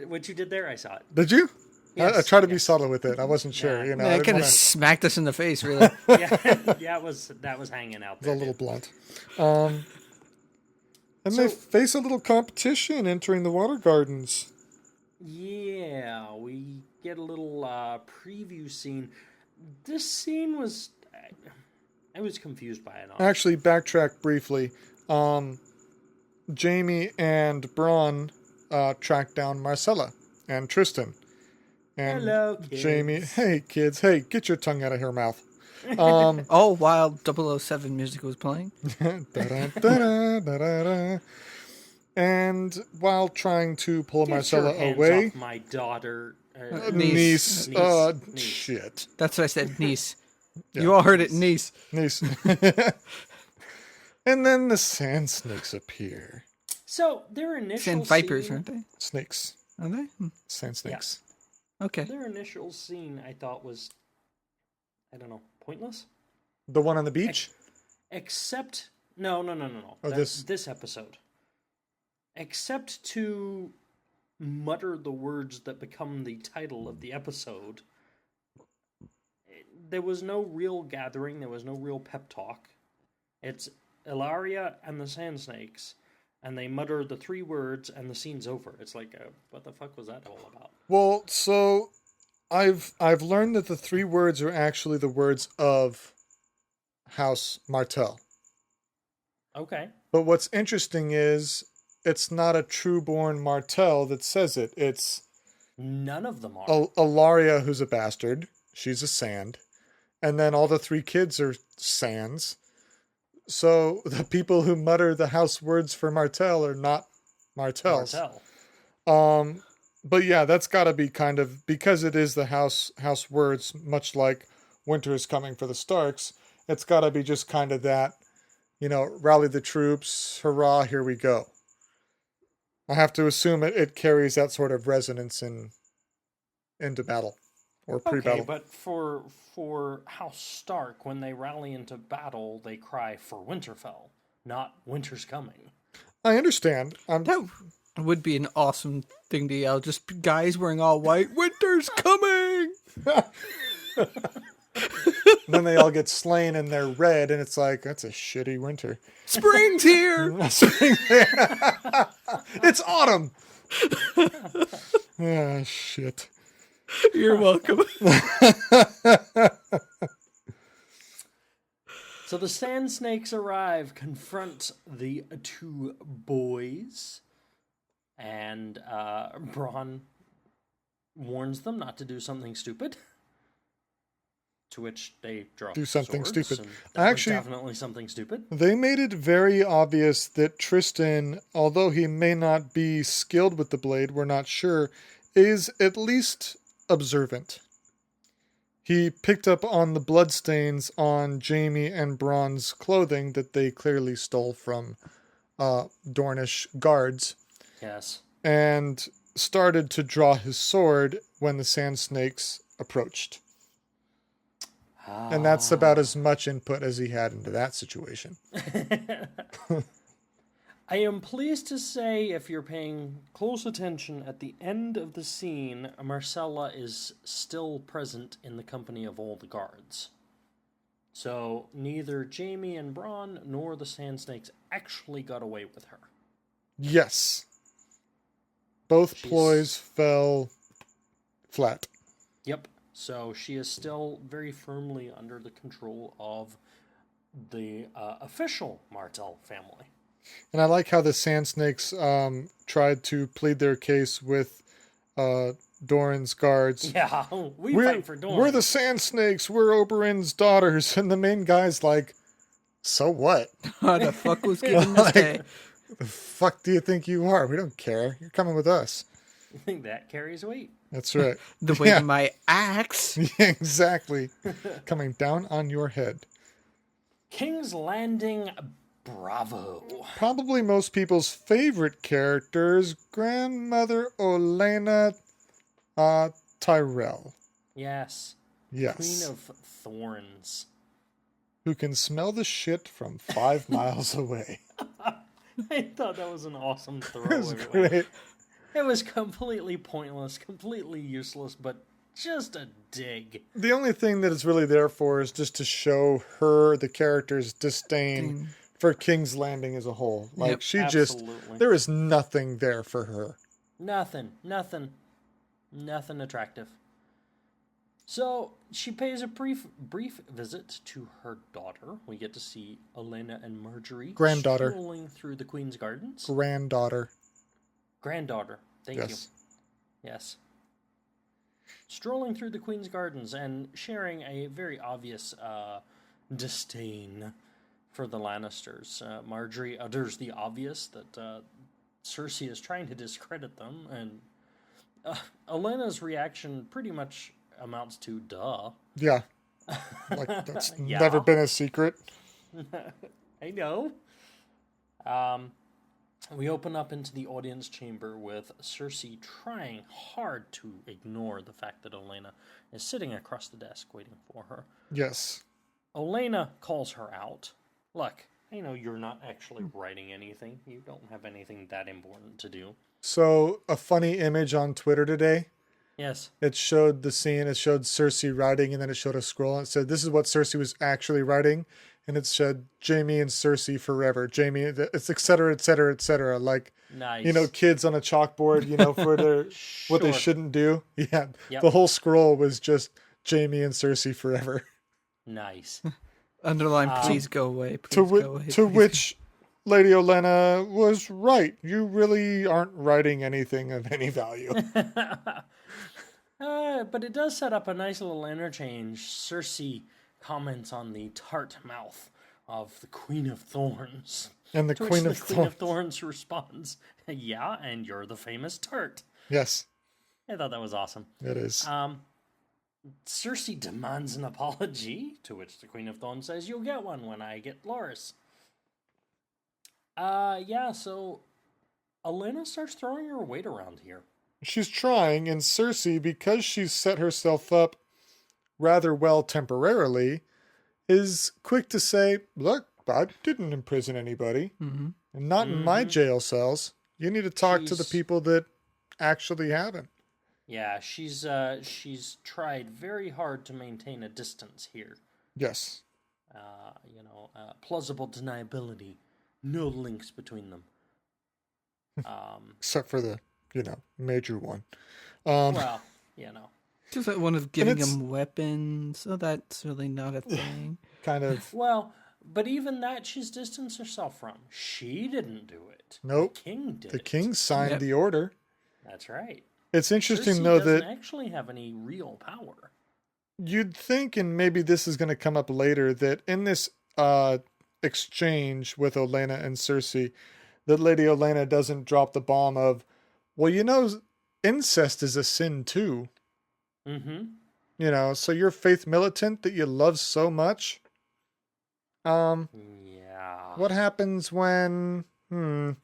Speaker 1: what you did there, I saw it.
Speaker 2: Did you?
Speaker 1: Yes,
Speaker 2: I tried to be subtle with it. I wasn't sure.
Speaker 1: Yeah.
Speaker 2: I
Speaker 3: That
Speaker 2: didn't
Speaker 3: kind of
Speaker 2: wanna-
Speaker 3: smacked us in the face, really.
Speaker 1: Yeah, that was hanging out
Speaker 2: It's
Speaker 1: there.
Speaker 2: a little blunt. And they face a little competition entering the water gardens.
Speaker 1: Yeah, we get a little preview scene. This scene was... I was confused by it, honestly.
Speaker 2: Actually, backtrack briefly. Jaime and Bronn track down Marcella and Tristan. And
Speaker 1: Hello, kids.
Speaker 2: Jaime, hey kids, hey, get your tongue out of her mouth.
Speaker 3: All while 007 music was playing.
Speaker 2: Da-da, da-da-da. And while trying to pull
Speaker 1: Get
Speaker 2: Marcella
Speaker 1: your hands
Speaker 2: away,
Speaker 1: off my daughter.
Speaker 2: niece,
Speaker 1: Niece.
Speaker 2: shit,
Speaker 3: That's what I said, niece.
Speaker 2: Yeah.
Speaker 3: You all heard it, niece.
Speaker 2: niece. And then the sand snakes appear.
Speaker 1: So their initial
Speaker 3: Sand vipers,
Speaker 1: scene,
Speaker 3: aren't they?
Speaker 2: Snakes,
Speaker 3: Are they?
Speaker 2: sand snakes.
Speaker 3: Okay.
Speaker 1: Their initial scene, I thought was, I don't know, pointless.
Speaker 2: The one on the beach.
Speaker 1: Except, no.
Speaker 2: Oh,
Speaker 1: This episode. Except to mutter the words that become the title of the episode. There was no real gathering. There was no real pep talk. It's Ilaria and the Sand Snakes, and they mutter the 3 words, and the scene's over. It's like, what the fuck was that all about?
Speaker 2: Well, so I've learned that the 3 words are actually the words of House Martell.
Speaker 1: Okay.
Speaker 2: But what's interesting is it's not a true-born Martell that says it. It's
Speaker 1: None of them are.
Speaker 2: Ilaria, who's a bastard. She's a sand. And then all the 3 kids are sands. So the people who mutter the house words for Martell are not Martells.
Speaker 1: Martell.
Speaker 2: But yeah, that's got to be kind of, because it is the house words, much like Winter is Coming for the Starks, it's got to be just kind of that, rally the troops, hurrah, here we go. I have to assume it carries that sort of resonance into battle or
Speaker 1: Okay,
Speaker 2: pre-battle.
Speaker 1: but for House Stark, when they rally into battle, they cry for Winterfell, not Winter's coming.
Speaker 2: I understand.
Speaker 3: That would be an awesome thing to yell. Just guys wearing all white. Winter's coming!
Speaker 2: Then they all get slain and they're red, and it's like, that's a shitty winter.
Speaker 3: Spring's here!
Speaker 2: It's autumn! Ah, shit.
Speaker 3: You're welcome.
Speaker 1: So the Sand Snakes arrive, confront the two boys, and Bronn warns them not to do something stupid. To which they draw
Speaker 2: Do something
Speaker 1: swords,
Speaker 2: stupid.
Speaker 1: and that was
Speaker 2: Actually,
Speaker 1: definitely something stupid.
Speaker 2: they made it very obvious that Tristan, although he may not be skilled with the blade, we're not sure, is at least observant. He picked up on the bloodstains on Jaime and Bronn's clothing that they clearly stole from Dornish guards,
Speaker 1: Yes.
Speaker 2: and started to draw his sword when the Sand Snakes approached. And that's about as much input as he had into that situation.
Speaker 1: I am pleased to say, if you're paying close attention, at the end of the scene, Marcella is still present in the company of all the guards. So neither Jaime and Bronn nor the Sand Snakes actually got away with her.
Speaker 2: Yes. Both ploys fell flat.
Speaker 1: Yep. So she is still very firmly under the control of the official Martell family.
Speaker 2: And I like how the Sand Snakes tried to plead their case with Doran's guards.
Speaker 1: Yeah, we fight for Doran.
Speaker 2: We're the Sand Snakes. We're Oberyn's daughters. And the main guy's like, so what?
Speaker 3: How the fuck was given this day?
Speaker 2: The fuck do you think you are? We don't care. You're coming with us.
Speaker 1: You think that carries weight?
Speaker 2: That's right.
Speaker 3: The weight of my axe.
Speaker 2: Yeah, exactly. Coming down on your head.
Speaker 1: King's Landing, bravo.
Speaker 2: Probably most people's favorite character is Grandmother Olenna Tyrell.
Speaker 1: Yes.
Speaker 2: Yes.
Speaker 1: Queen of Thorns.
Speaker 2: Who can smell the shit from 5 miles away.
Speaker 1: I thought that was an awesome
Speaker 2: It was
Speaker 1: throwaway.
Speaker 2: great.
Speaker 1: It was completely pointless, completely useless, but just a dig.
Speaker 2: The only thing that it's really there for is just to show her, the character's disdain for King's Landing as a whole. Like,
Speaker 3: Yep,
Speaker 2: she
Speaker 1: absolutely.
Speaker 2: there is nothing there for her.
Speaker 1: Nothing attractive. So she pays a brief visit to her daughter. We get to see Olenna and Marjorie
Speaker 2: Granddaughter.
Speaker 1: strolling through the Queen's Gardens.
Speaker 2: Granddaughter.
Speaker 1: Granddaughter. Thank you. Yes. Strolling through the Queen's Gardens and sharing a very obvious disdain for the Lannisters. Marjorie utters the obvious that Cersei is trying to discredit them, and Olenna's reaction pretty much amounts to duh.
Speaker 2: Yeah. Like, that's
Speaker 1: Yeah.
Speaker 2: never been a secret.
Speaker 1: I know. We open up into the audience chamber with Cersei trying hard to ignore the fact that Olenna is sitting across the desk waiting for her.
Speaker 2: Yes.
Speaker 1: Olenna calls her out. Look, I know you're not actually writing anything. You don't have anything that important to do.
Speaker 2: So, a funny image on Twitter today.
Speaker 1: Yes.
Speaker 2: It showed the scene. It showed Cersei writing, and then it showed a scroll, and it said, "This is what Cersei was actually writing." And it said, "Jaime and Cersei forever." Jaime, it's et cetera, et cetera, et cetera. Like,
Speaker 1: Nice.
Speaker 2: you know, kids on a chalkboard, you know, for their what they
Speaker 1: Sure.
Speaker 2: shouldn't do. Yeah.
Speaker 1: Yep.
Speaker 2: The whole scroll was just Jaime and Cersei forever.
Speaker 1: Nice.
Speaker 3: Underline, please go away. Please
Speaker 2: To,
Speaker 3: go away.
Speaker 2: to
Speaker 3: please.
Speaker 2: which Lady Olenna was right. You really aren't writing anything of any value.
Speaker 1: But it does set up a nice little interchange. Cersei comments on the tart mouth of the Queen of Thorns.
Speaker 2: And the
Speaker 1: To
Speaker 2: Queen
Speaker 1: which
Speaker 2: of
Speaker 1: the Queen of
Speaker 2: Thorns.
Speaker 1: Thorns responds, "Yeah, and you're the famous tart."
Speaker 2: Yes,
Speaker 1: I thought that was awesome.
Speaker 2: it is.
Speaker 1: Cersei demands an apology, to which the Queen of Thorns says, "You'll get one when I get Loras." So Elena starts throwing her weight around here.
Speaker 2: She's trying, and Cersei, because she's set herself up rather well temporarily, is quick to say, look, I didn't imprison anybody.
Speaker 3: Mm-hmm.
Speaker 2: And not in my jail cells. You need to talk to the people that actually have him.
Speaker 1: Yeah, she's tried very hard to maintain a distance here.
Speaker 2: Yes.
Speaker 1: Plausible deniability. No links between them.
Speaker 2: Except for the, major one.
Speaker 1: Well,
Speaker 3: Just that one of giving him weapons. So that's really not a thing.
Speaker 2: Kind of.
Speaker 1: Well, but even that she's distanced herself from. She didn't do it.
Speaker 2: Nope.
Speaker 1: The king did.
Speaker 2: The king signed the order.
Speaker 1: That's right.
Speaker 2: It's interesting,
Speaker 1: Cersei
Speaker 2: though,
Speaker 1: doesn't
Speaker 2: that
Speaker 1: actually have any real power.
Speaker 2: You'd think, and maybe this is going to come up later, that in this exchange with Olenna and Cersei, that Lady Olenna doesn't drop the bomb of, well, incest is a sin too.
Speaker 1: Mm-hmm.
Speaker 2: So you're faith militant that you love so much.
Speaker 1: Yeah.
Speaker 2: What happens when,
Speaker 3: you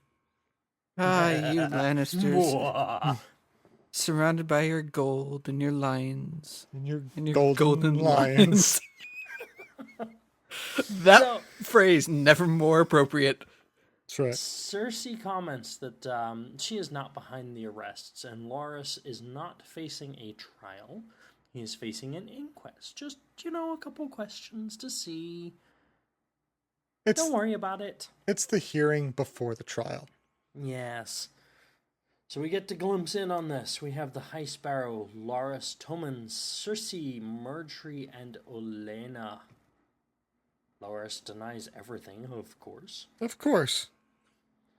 Speaker 3: Lannisters. Surrounded by your gold and your lions.
Speaker 2: And your
Speaker 3: golden
Speaker 2: lions.
Speaker 3: That phrase, never more appropriate.
Speaker 2: That's right.
Speaker 1: Cersei comments that she is not behind the arrests, and Loras is not facing a trial. He is facing an inquest. Just, a couple questions to see. Don't worry about it.
Speaker 2: It's the hearing before the trial.
Speaker 1: Yes. So we get to glimpse in on this. We have the High Sparrow, Loras, Tommen, Cersei, Marjorie, and Olenna. Loras denies everything, of course.
Speaker 2: Of course.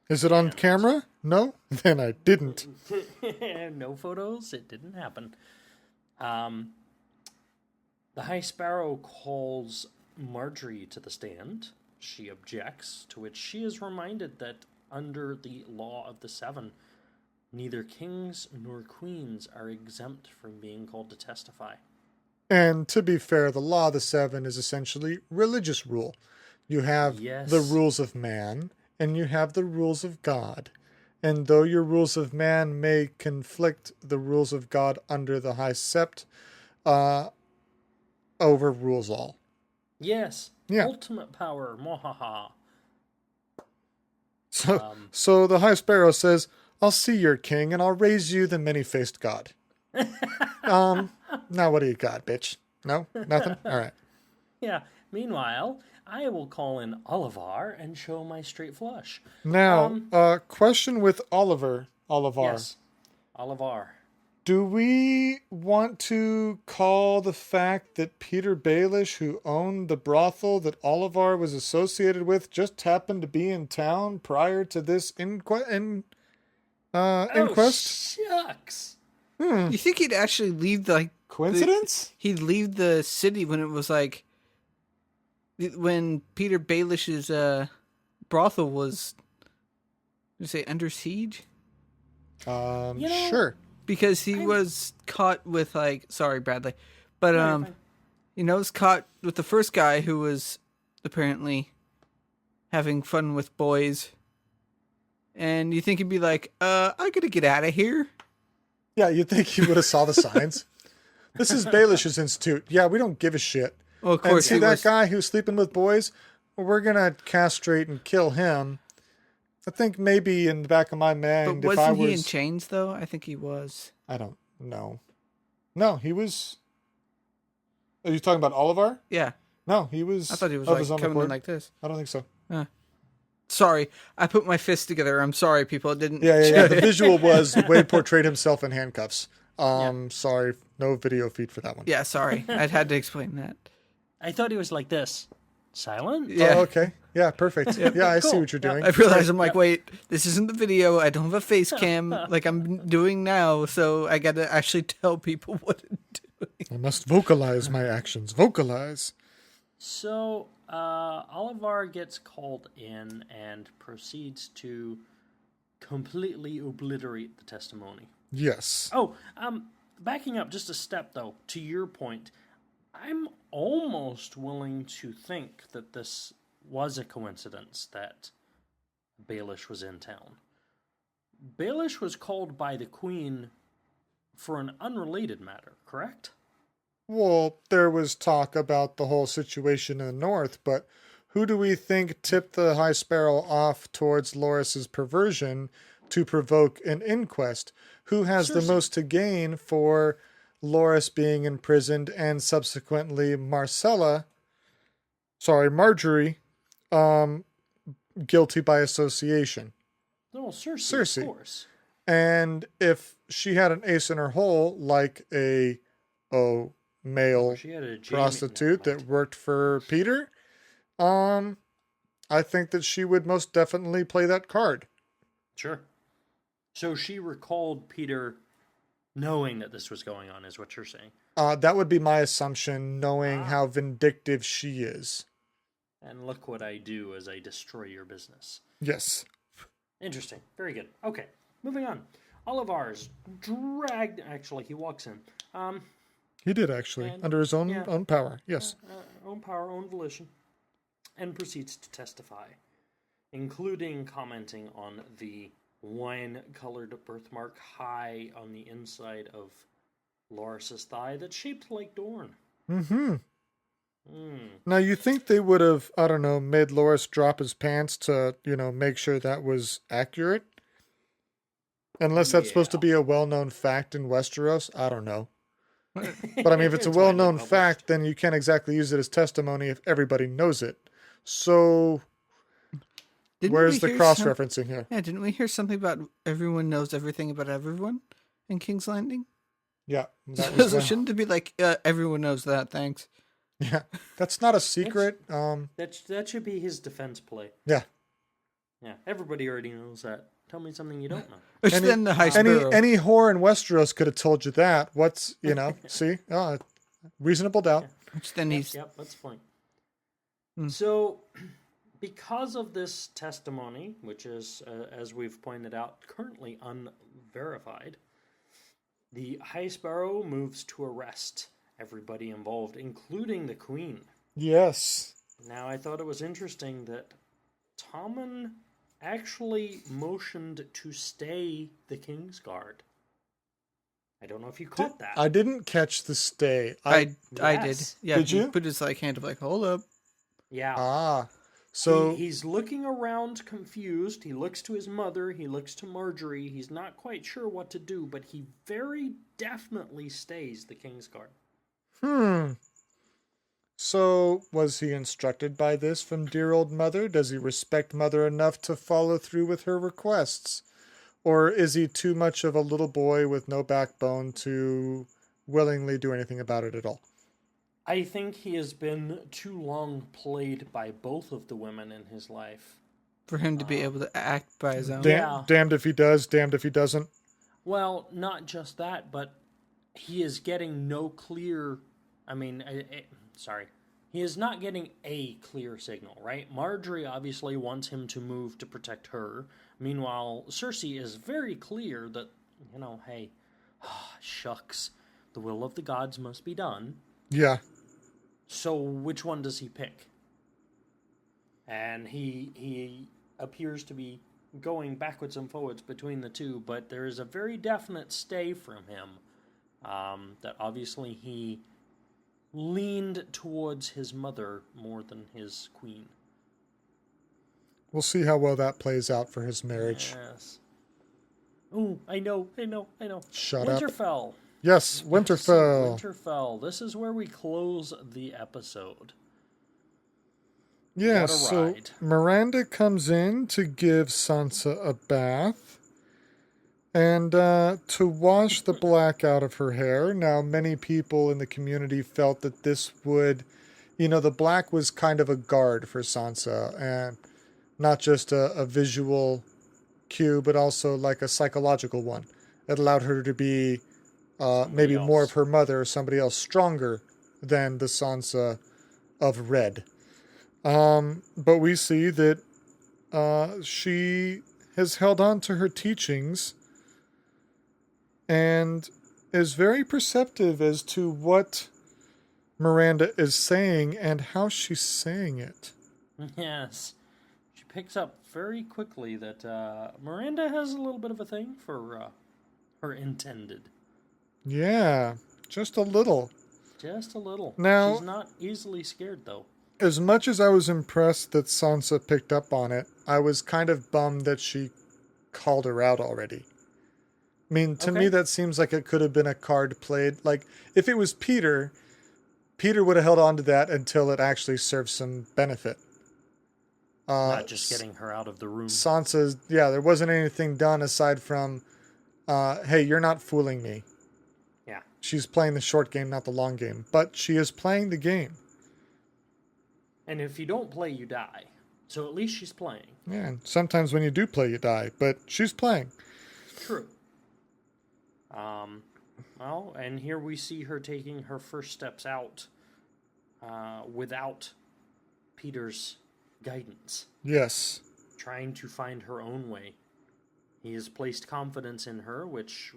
Speaker 2: Is it on camera? No? Then I didn't.
Speaker 1: No photos? It didn't happen. The High Sparrow calls Marjorie to the stand. She objects, to which she is reminded that under the Law of the Seven, neither kings nor queens are exempt from being called to testify.
Speaker 2: And to be fair, the Law of the Seven is essentially religious rule. You have the rules of man, and you have the rules of God. And though your rules of man may conflict the rules of God under the High Sept, overrules all.
Speaker 1: Yes.
Speaker 2: Yeah.
Speaker 1: Ultimate power. Mohaha.
Speaker 2: So the High Sparrow says, I'll see your king, and I'll raise you the many-faced god. Now what do you got, bitch? No? Nothing? All right.
Speaker 1: Yeah. Meanwhile, I will call in Oliver and show my straight flush.
Speaker 2: Now, question with Oliver.
Speaker 1: Yes. Oliver.
Speaker 2: Do we want to call the fact that Peter Baelish, who owned the brothel that Oliver was associated with, just happened to be in town prior to this inquest?
Speaker 1: Shucks.
Speaker 3: You think he'd actually leave
Speaker 2: coincidence?
Speaker 3: He'd leave the city when it was when Peter Baelish's brothel was, under siege?
Speaker 2: Sure.
Speaker 3: Because he was caught with sorry, Bradley, but was caught with the first guy who was apparently having fun with boys, and you think he'd be like, I gotta get out of here.
Speaker 2: Yeah, you'd think he would have saw the signs. This is Baelish's Institute. Yeah, we don't give a shit.
Speaker 3: Well, of course,
Speaker 2: and see that guy who's sleeping with boys? Well, we're gonna castrate and kill him. I think maybe in the back of my mind,
Speaker 3: but wasn't he in chains though? I think he was.
Speaker 2: I don't know. No, he was. Are you talking about Oliver?
Speaker 3: Yeah.
Speaker 2: No, he was.
Speaker 3: I thought he was coming in like this.
Speaker 2: I don't think so.
Speaker 3: Sorry, I put my fist together. I'm sorry, people. It didn't.
Speaker 2: Yeah. The visual was Wade portrayed himself in handcuffs. Sorry, no video feed for that one.
Speaker 3: Yeah, sorry. I'd had to explain that.
Speaker 1: I thought he was like this. Silent?
Speaker 3: Yeah.
Speaker 2: Oh, okay. Yeah, perfect. Yeah, I see what you're doing.
Speaker 3: I realized I'm like, wait, this isn't the video. I don't have a face cam like I'm doing now, so I got to actually tell people what I'm doing.
Speaker 2: I must vocalize my actions. Vocalize.
Speaker 1: So, Oliver gets called in and proceeds to completely obliterate the testimony.
Speaker 2: Yes.
Speaker 1: Oh, backing up just a step, though, to your point, I'm almost willing to think that this was a coincidence that Baelish was in town. Baelish was called by the queen for an unrelated matter, correct?
Speaker 2: Well, there was talk about the whole situation in the north, but who do we think tipped the High Sparrow off towards Loras's perversion to provoke an inquest? Who has the
Speaker 1: Cersei.
Speaker 2: most to gain for Loras being imprisoned and subsequently Marjorie, guilty by association?
Speaker 1: No, Cersei, of course.
Speaker 2: And if she had an ace in her hole, like a male
Speaker 1: She had a
Speaker 2: prostitute that worked for Peter, I think that she would most definitely play that card.
Speaker 1: Sure. So she recalled Peter knowing that this was going on, is what you're saying.
Speaker 2: That would be my assumption, knowing how vindictive she is.
Speaker 1: And look what I do as I destroy your business.
Speaker 2: Yes.
Speaker 1: Interesting. Very good. Okay, moving on. Olivar's dragged... Actually, he walks in.
Speaker 2: He did, actually, under his own power. Yes.
Speaker 1: Own power, own volition. And proceeds to testify, including commenting on the wine-colored birthmark high on the inside of Loras's thigh that's shaped like Dorne.
Speaker 2: Mm-hmm. Now, you think they would have, I don't know, made Loras drop his pants to, make sure that was accurate? Unless that's supposed to be a well-known fact in Westeros? I don't know. But I mean, if it's a well-known fact, then you can't exactly use it as testimony if everybody knows it. So, where's the cross-referencing here?
Speaker 3: Yeah, didn't we hear something about everyone knows everything about everyone in King's Landing?
Speaker 2: Yeah.
Speaker 3: So shouldn't it be like, everyone knows that, thanks?
Speaker 2: Yeah, that's not a secret.
Speaker 1: That should be his defense play.
Speaker 2: Yeah.
Speaker 1: Yeah, everybody already knows that. Tell me something you don't know.
Speaker 3: Which then the High Sparrow.
Speaker 2: Any whore in Westeros could have told you that. What's, see? Reasonable doubt.
Speaker 3: Yeah. Which then he's...
Speaker 1: Yep, that's the point. So, because of this testimony, which is, as we've pointed out, currently unverified, the High Sparrow moves to arrest everybody involved, including the Queen.
Speaker 2: Yes.
Speaker 1: Now, I thought it was interesting that Tommen actually motioned to stay the Kingsguard. I don't know if you caught that.
Speaker 2: I didn't catch the stay.
Speaker 3: I did. Yeah,
Speaker 2: did you?
Speaker 3: He put his hand up hold up.
Speaker 1: Yeah.
Speaker 2: So
Speaker 1: he's looking around confused. He looks to his mother. He looks to Marjorie. He's not quite sure what to do, but he very definitely stays the Kingsguard.
Speaker 2: So, was he instructed by this from dear old mother? Does he respect mother enough to follow through with her requests? Or is he too much of a little boy with no backbone to willingly do anything about it at all?
Speaker 1: I think he has been too long played by both of the women in his life.
Speaker 3: For him to be able to act by his own.
Speaker 2: Damned if he does, damned if he doesn't.
Speaker 1: Well, not just that, but he is getting no clear... He is not getting a clear signal, right? Marjorie obviously wants him to move to protect her. Meanwhile, Cersei is very clear that, hey, shucks, the will of the gods must be done.
Speaker 2: Yeah.
Speaker 1: So which one does he pick? And he appears to be going backwards and forwards between the two, but there is a very definite stay from him that obviously he leaned towards his mother more than his queen.
Speaker 2: We'll see how well that plays out for his marriage.
Speaker 1: Yes. Oh, I know.
Speaker 2: Shut up.
Speaker 1: Winterfell.
Speaker 2: Yes, Winterfell.
Speaker 1: Winterfell. This is where we close the episode.
Speaker 2: Yeah, so Miranda comes in to give Sansa a bath and to wash the black out of her hair. Now, many people in the community felt that this would, the black was kind of a guard for Sansa, and not just a visual cue, but also like a psychological one. It allowed her to be maybe more of her mother or somebody else stronger than the Sansa of Red. But we see that she has held on to her teachings and is very perceptive as to what Miranda is saying and how she's saying it.
Speaker 1: Yes. She picks up very quickly that Miranda has a little bit of a thing for her intended.
Speaker 2: Yeah, just a little.
Speaker 1: Just a little.
Speaker 2: Now,
Speaker 1: she's not easily scared, though.
Speaker 2: As much as I was impressed that Sansa picked up on it, I was kind of bummed that she called her out already. I mean, to me, that seems like it could have been a card played. Like, if it was Peter would have held on to that until it actually served some benefit.
Speaker 1: Not just getting her out of the room.
Speaker 2: Sansa's, there wasn't anything done aside from, hey, you're not fooling me.
Speaker 1: Yeah.
Speaker 2: She's playing the short game, not the long game. But she is playing the game.
Speaker 1: And if you don't play, you die. So at least she's playing.
Speaker 2: Yeah, and sometimes when you do play, you die. But she's playing.
Speaker 1: True. Well, and here we see her taking her first steps out without Peter's guidance.
Speaker 2: Yes.
Speaker 1: Trying to find her own way. He has placed confidence in her, which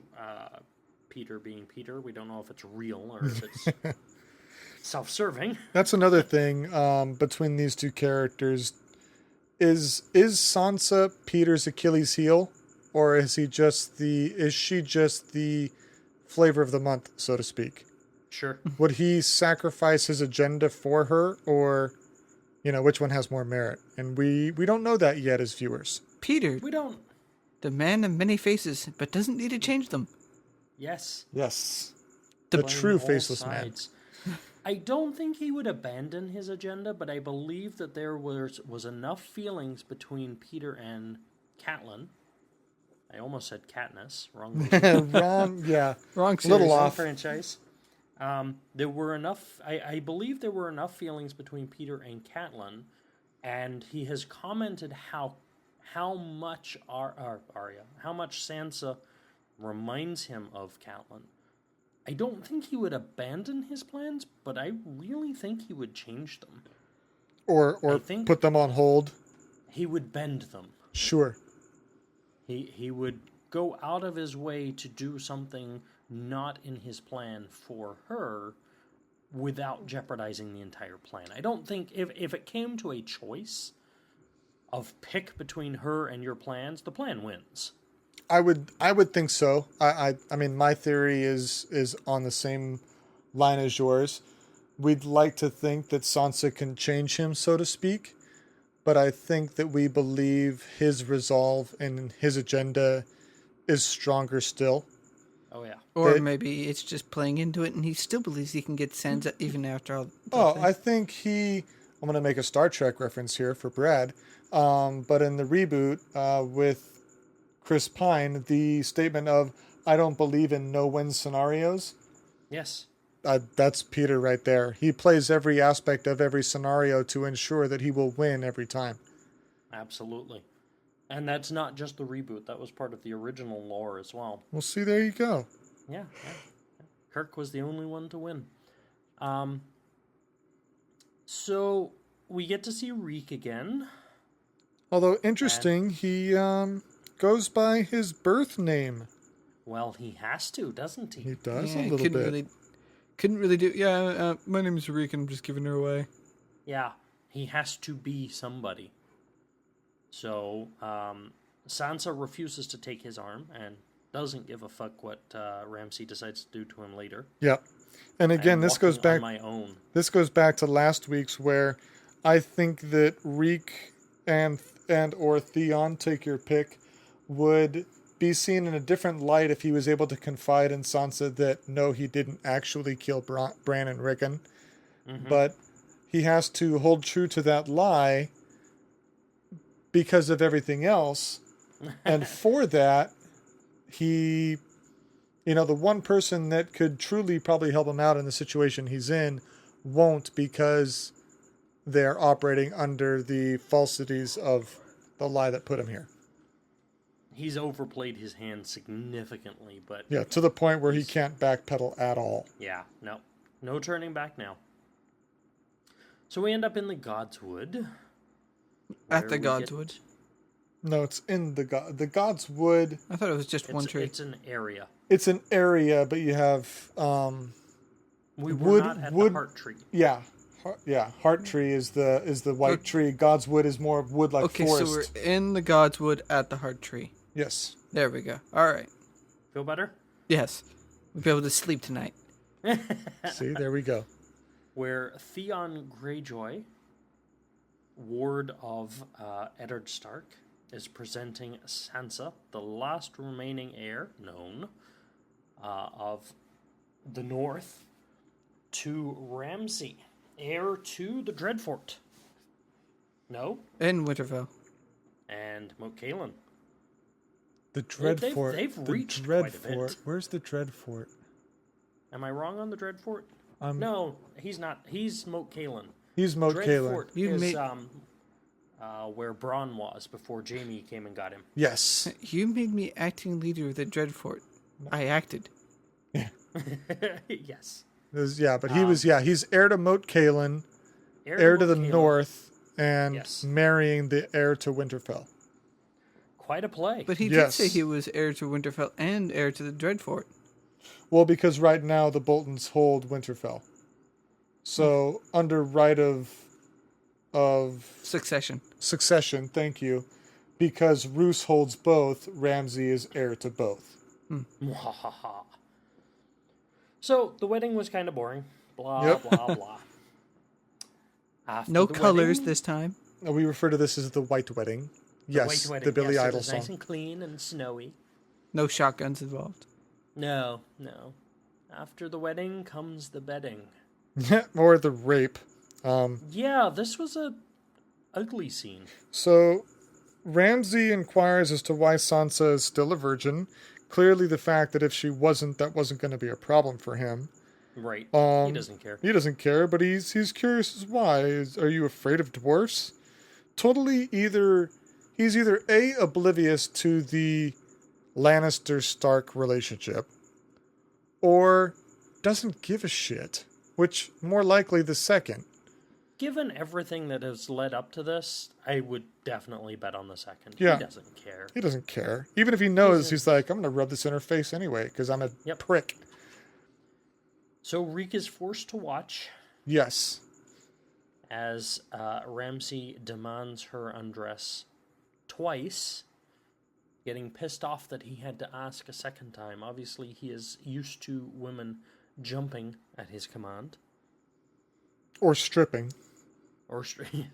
Speaker 1: Peter being Peter, we don't know if it's real or if it's self-serving. That's
Speaker 2: another thing between these two characters. Is Sansa Peter's Achilles heel, or is she just the flavor of the month, so to speak?
Speaker 1: Sure.
Speaker 2: Would he sacrifice his agenda for her, or which one has more merit? And we don't know that yet as viewers.
Speaker 3: Peter.
Speaker 1: We don't.
Speaker 3: The man of many faces, but doesn't need to change them.
Speaker 1: Yes.
Speaker 2: Yes. The true faceless man.
Speaker 1: I don't think he would abandon his agenda, but I believe that there was enough feelings between Peter and Catelyn. I almost said Katniss. Wrong.
Speaker 2: Wrong. Yeah.
Speaker 3: Wrong.
Speaker 2: Little off.
Speaker 1: Franchise. There were enough. I believe there were enough feelings between Peter and Catelyn, and he has commented how much Arya, how much Sansa reminds him of Catelyn. I don't think he would abandon his plans, but I really think he would change them.
Speaker 2: Or put them on hold.
Speaker 1: He would bend them.
Speaker 2: Sure.
Speaker 1: He would go out of his way to do something not in his plan for her without jeopardizing the entire plan. I don't think if it came to a choice of pick between her and your plans, the plan wins.
Speaker 2: I would think so. I mean, my theory is on the same line as yours. We'd like to think that Sansa can change him, so to speak, but I think that we believe his resolve and his agenda is stronger still.
Speaker 1: Oh yeah.
Speaker 3: Or maybe it's just playing into it, and he still believes he can get Sansa even after all.
Speaker 2: I think I'm going to make a Star Trek reference here for Brad, but in the reboot with Chris Pine, the statement of, I don't believe in no-win scenarios.
Speaker 1: Yes.
Speaker 2: That's Peter right there. He plays every aspect of every scenario to ensure that he will win every time.
Speaker 1: Absolutely. And that's not just the reboot. That was part of the original lore as well.
Speaker 2: Well, see, there you go.
Speaker 1: Yeah. Kirk was the only one to win. So we get to see Reek again.
Speaker 2: Although, interesting, he goes by his birth name.
Speaker 1: Well, he has to, doesn't he?
Speaker 2: He does a little bit.
Speaker 3: Couldn't really do... Yeah, my name is Reek, and I'm just giving her away.
Speaker 1: Yeah, he has to be somebody. So, Sansa refuses to take his arm and doesn't give a fuck what Ramsay decides to do to him later.
Speaker 2: Yeah. And again, this goes back...
Speaker 1: my own.
Speaker 2: This goes back to last week's where I think that Reek and or Theon, take your pick, would be seen in a different light if he was able to confide in Sansa that no, he didn't actually kill Bran and Rickon. Mm-hmm. But he has to hold true to that lie because of everything else. And for that, he, the one person that could truly probably help him out in the situation he's in won't, because they're operating under the falsities of the lie that put him here.
Speaker 1: He's overplayed his hand significantly, but...
Speaker 2: Yeah, to the point where he can't backpedal at all.
Speaker 1: Yeah, no turning back now. So we end up in the Godswood.
Speaker 3: At the Godswood?
Speaker 2: No, it's in the Godswood.
Speaker 3: I thought it was just one tree.
Speaker 1: It's an area.
Speaker 2: It's an area, but you have
Speaker 1: we were not at the Heart Tree.
Speaker 2: Yeah, Heart tree is the white tree. God's wood is more wood like forest.
Speaker 3: Okay, so we're in the God's wood at the heart tree.
Speaker 2: Yes.
Speaker 3: There we go. All right.
Speaker 1: Feel better?
Speaker 3: Yes. We'll be able to sleep tonight.
Speaker 2: See, there we go.
Speaker 1: Where Theon Greyjoy, ward of Eddard Stark, is presenting Sansa, the last remaining heir known of the North, to Ramsay, heir to the Dreadfort. No?
Speaker 3: In Winterfell.
Speaker 1: And Moat Cailin.
Speaker 2: The Dreadfort.
Speaker 1: They've reached
Speaker 2: the
Speaker 1: quite a
Speaker 2: Dreadfort.
Speaker 1: bit.
Speaker 2: Where's the Dreadfort?
Speaker 1: Am I wrong on the Dreadfort? No, he's not. He's Moat Cailin.
Speaker 2: He's Moat Cailin.
Speaker 1: Dreadfort is where Bronn was before Jaime came and got him.
Speaker 2: Yes.
Speaker 3: You made me acting leader of the Dreadfort. I acted.
Speaker 1: Yes.
Speaker 2: But he was, he's heir to Moat Cailin, heir to the North, and marrying the heir to Winterfell.
Speaker 1: Quite a play.
Speaker 3: But he did say he was heir to Winterfell and heir to the Dreadfort.
Speaker 2: Well, because right now the Boltons hold Winterfell. So, under right of
Speaker 3: Succession,
Speaker 2: thank you. Because Roose holds both, Ramsay is heir to both.
Speaker 1: So, the wedding was kind of boring. Blah, blah, blah.
Speaker 3: No colors this time.
Speaker 2: We refer to this as the White Wedding. Yes, the Billy Idol song.
Speaker 1: Nice and clean and snowy.
Speaker 3: No shotguns involved.
Speaker 1: No. After the wedding comes the bedding.
Speaker 2: Or the rape.
Speaker 1: This was a ugly scene.
Speaker 2: So, Ramsay inquires as to why Sansa is still a virgin. Clearly the fact that if she wasn't, that wasn't going to be a problem for him.
Speaker 1: Right. He doesn't care.
Speaker 2: He doesn't care, but he's curious as why. Are you afraid of dwarfs? Totally he's either A, oblivious to the Lannister-Stark relationship, or doesn't give a shit, which more likely the second.
Speaker 1: Given everything that has led up to this, I would definitely bet on the second.
Speaker 2: Yeah.
Speaker 1: He doesn't care.
Speaker 2: He doesn't care. Even if he knows, he's like, I'm going to rub this in her face anyway, because I'm a prick.
Speaker 1: So Reek is forced to watch.
Speaker 2: Yes.
Speaker 1: As Ramsay demands her undress twice, getting pissed off that he had to ask a second time. Obviously, he is used to women jumping at his command.
Speaker 2: Or stripping.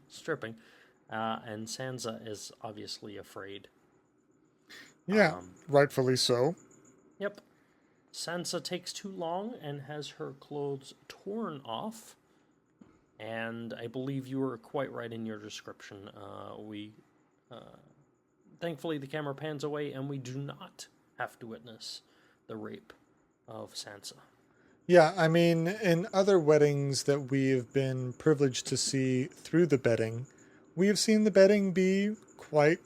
Speaker 1: Stripping. And Sansa is obviously afraid.
Speaker 2: Yeah, rightfully so.
Speaker 1: Yep. Sansa takes too long and has her clothes torn off. And I believe you were quite right in your description. Thankfully, the camera pans away and we do not have to witness the rape of Sansa.
Speaker 2: Yeah, I mean, in other weddings that we've been privileged to see through the bedding, we have seen the bedding be quite,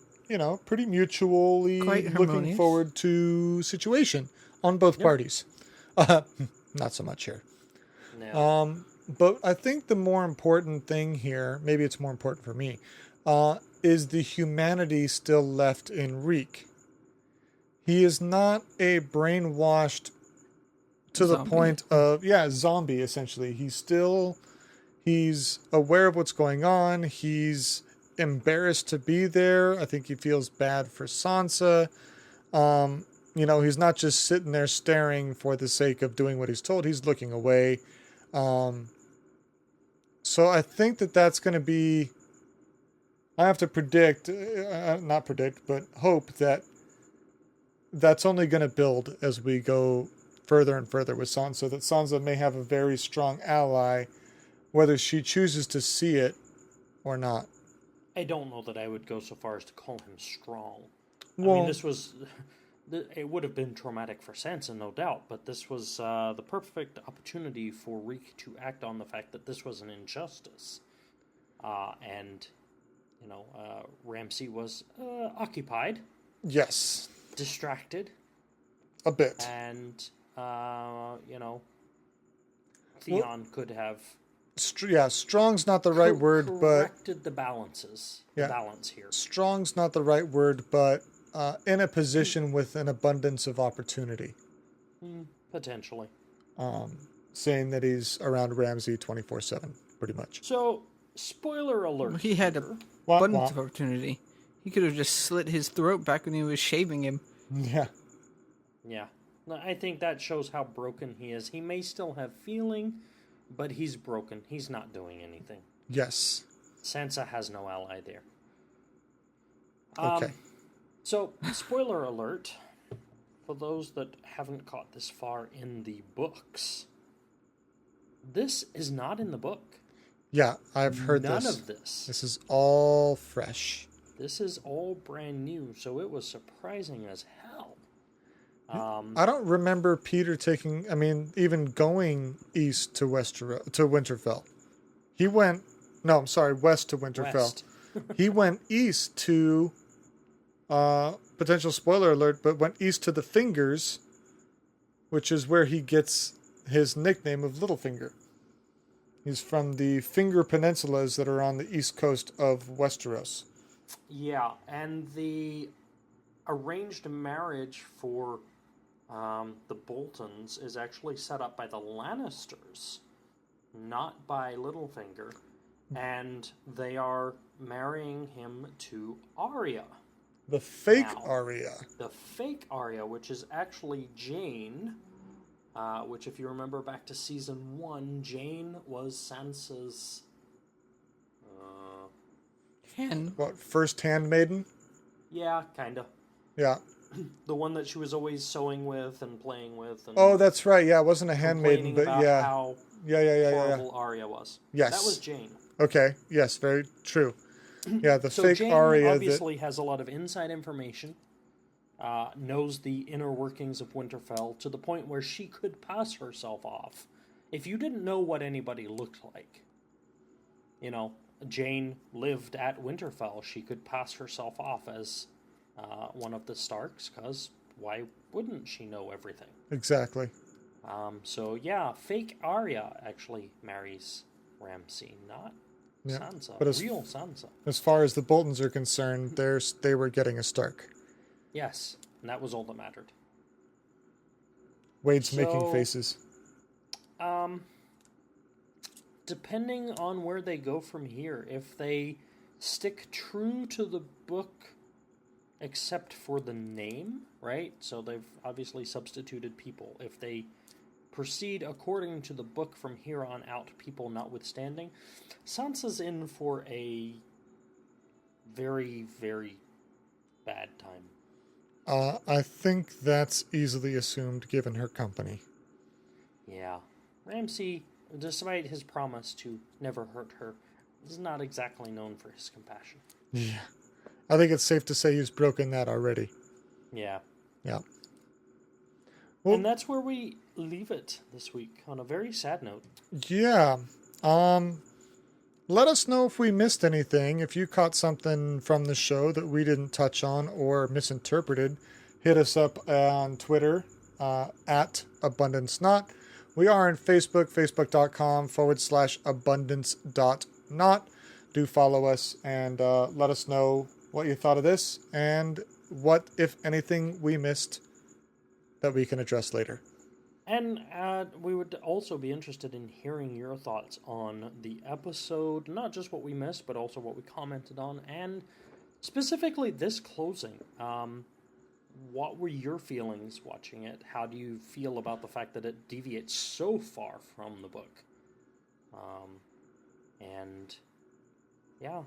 Speaker 2: pretty mutually looking forward to situation on both parties. Not so much here. No. But I think the more important thing here, maybe it's more important for me, is the humanity still left in Reek. He is not a brainwashed to the point of, zombie, essentially. He's aware of what's going on. He's embarrassed to be there. I think he feels bad for Sansa. He's not just sitting there staring for the sake of doing what he's told. He's looking away. So I think that's going to be, I have to hope that that's only going to build as we go further and further with Sansa, that Sansa may have a very strong ally, whether she chooses to see it or not.
Speaker 1: I don't know that I would go so far as to call him strong.
Speaker 2: Well,
Speaker 1: I mean, it would have been traumatic for Sansa, no doubt, but this was the perfect opportunity for Reek to act on the fact that this was an injustice. Ramsay was occupied.
Speaker 2: Yes.
Speaker 1: Distracted.
Speaker 2: A bit.
Speaker 1: And, Theon could have...
Speaker 2: strong's not the right word, but...
Speaker 1: corrected the balances. The balance here.
Speaker 2: Strong's not the right word, but in a position with an abundance of opportunity.
Speaker 1: Potentially.
Speaker 2: Saying that he's around Ramsay 24/7, pretty much.
Speaker 1: So, spoiler alert.
Speaker 3: He had
Speaker 1: here.
Speaker 3: abundance of opportunity. He could have just slit his throat back when he was shaving him.
Speaker 2: Yeah.
Speaker 1: Yeah. No, I think that shows how broken he is. He may still have feeling, but he's broken. He's not doing anything.
Speaker 2: Yes.
Speaker 1: Sansa has no ally there.
Speaker 2: Okay.
Speaker 1: So, spoiler alert, for those that haven't caught this far in the books, this is not in the book.
Speaker 2: Yeah, I've heard
Speaker 1: None
Speaker 2: this.
Speaker 1: of this.
Speaker 2: This is all fresh.
Speaker 1: This is all brand new, so it was surprising as hell.
Speaker 2: I don't remember Peter even going east to Winterfell. He went, west to Winterfell.
Speaker 1: West.
Speaker 2: He went east to, potential spoiler alert, but went east to the Fingers, which is where he gets his nickname of Littlefinger. He's from the Finger Peninsulas that are on the east coast of Westeros.
Speaker 1: Yeah, and the arranged marriage for the Boltons is actually set up by the Lannisters, not by Littlefinger, and they are marrying him to Arya.
Speaker 2: The fake Arya.
Speaker 1: The fake Arya, which is actually Jane, which if you remember back to season 1, Jane was Sansa's...
Speaker 2: What, first handmaiden?
Speaker 1: Yeah, kind of.
Speaker 2: Yeah.
Speaker 1: The one that she was always sewing with and playing with. And
Speaker 2: Oh, that's right. Yeah, it wasn't a handmaiden, but
Speaker 1: about
Speaker 2: yeah.
Speaker 1: How
Speaker 2: Yeah.
Speaker 1: horrible Arya was.
Speaker 2: Yes.
Speaker 1: That was Jane.
Speaker 2: Okay. Yes, very true. Yeah, the
Speaker 1: So
Speaker 2: fake
Speaker 1: Jane
Speaker 2: Arya.
Speaker 1: obviously has a lot of inside information, knows the inner workings of Winterfell to the point where she could pass herself off. If you didn't know what anybody looked like, Jane lived at Winterfell, she could pass herself off as one of the Starks, because why wouldn't she know everything?
Speaker 2: Exactly.
Speaker 1: So yeah, fake Arya actually marries Ramsay, not Sansa,
Speaker 2: but
Speaker 1: real Sansa.
Speaker 2: As far as the Boltons are concerned, they were getting a Stark.
Speaker 1: Yes, and that was all that mattered.
Speaker 2: Wade's making faces.
Speaker 1: Depending on where they go from here, if they stick true to the book, except for the name, right? So they've obviously substituted people. If they proceed according to the book from here on out, people notwithstanding, Sansa's in for a very, very bad time.
Speaker 2: I think that's easily assumed given her company.
Speaker 1: Yeah. Ramsay, despite his promise to never hurt her, is not exactly known for his compassion.
Speaker 2: Yeah. I think it's safe to say he's broken that already.
Speaker 1: Yeah.
Speaker 2: Yeah.
Speaker 1: Well, and that's where we leave it this week, on a very sad note.
Speaker 2: Yeah. Let us know if we missed anything. If you caught something from the show that we didn't touch on or misinterpreted, hit us up on Twitter at Abundance Not. We are on Facebook, facebook.com/abundance.not. Do follow us and let us know what you thought of this and what, if anything, we missed that we can address later.
Speaker 1: And we would also be interested in hearing your thoughts on the episode, not just what we missed, but also what we commented on, and specifically this closing. What were your feelings watching it? How do you feel about the fact that it deviates so far from the book? And yeah,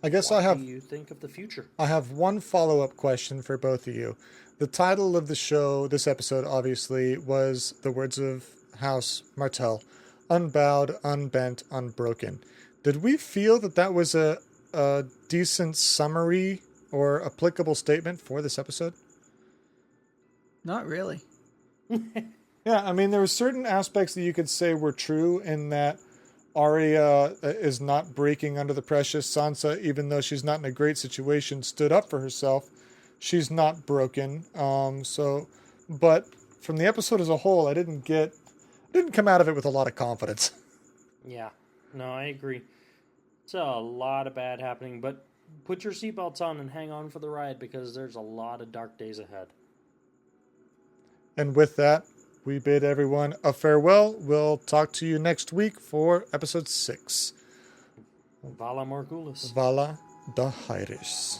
Speaker 2: I guess
Speaker 1: what do you think of the future?
Speaker 2: I have one follow-up question for both of you. The title of the show, this episode, obviously, was the words of House Martell, Unbowed, Unbent, Unbroken. Did we feel that that was a decent summary or applicable statement for this episode?
Speaker 3: Not really.
Speaker 2: Yeah, I mean, there were certain aspects that you could say were true in that Arya is not breaking under the pressure. Sansa, even though she's not in a great situation, stood up for herself. She's not broken. But from the episode as a whole, I didn't come out of it with a lot of confidence.
Speaker 1: Yeah, no, I agree. It's a lot of bad happening, but put your seatbelts on and hang on for the ride because there's a lot of dark days ahead.
Speaker 2: And with that, we bid everyone a farewell. We'll talk to you next week for episode 6.
Speaker 1: Vala Morgulis.
Speaker 2: Vala da Hyris.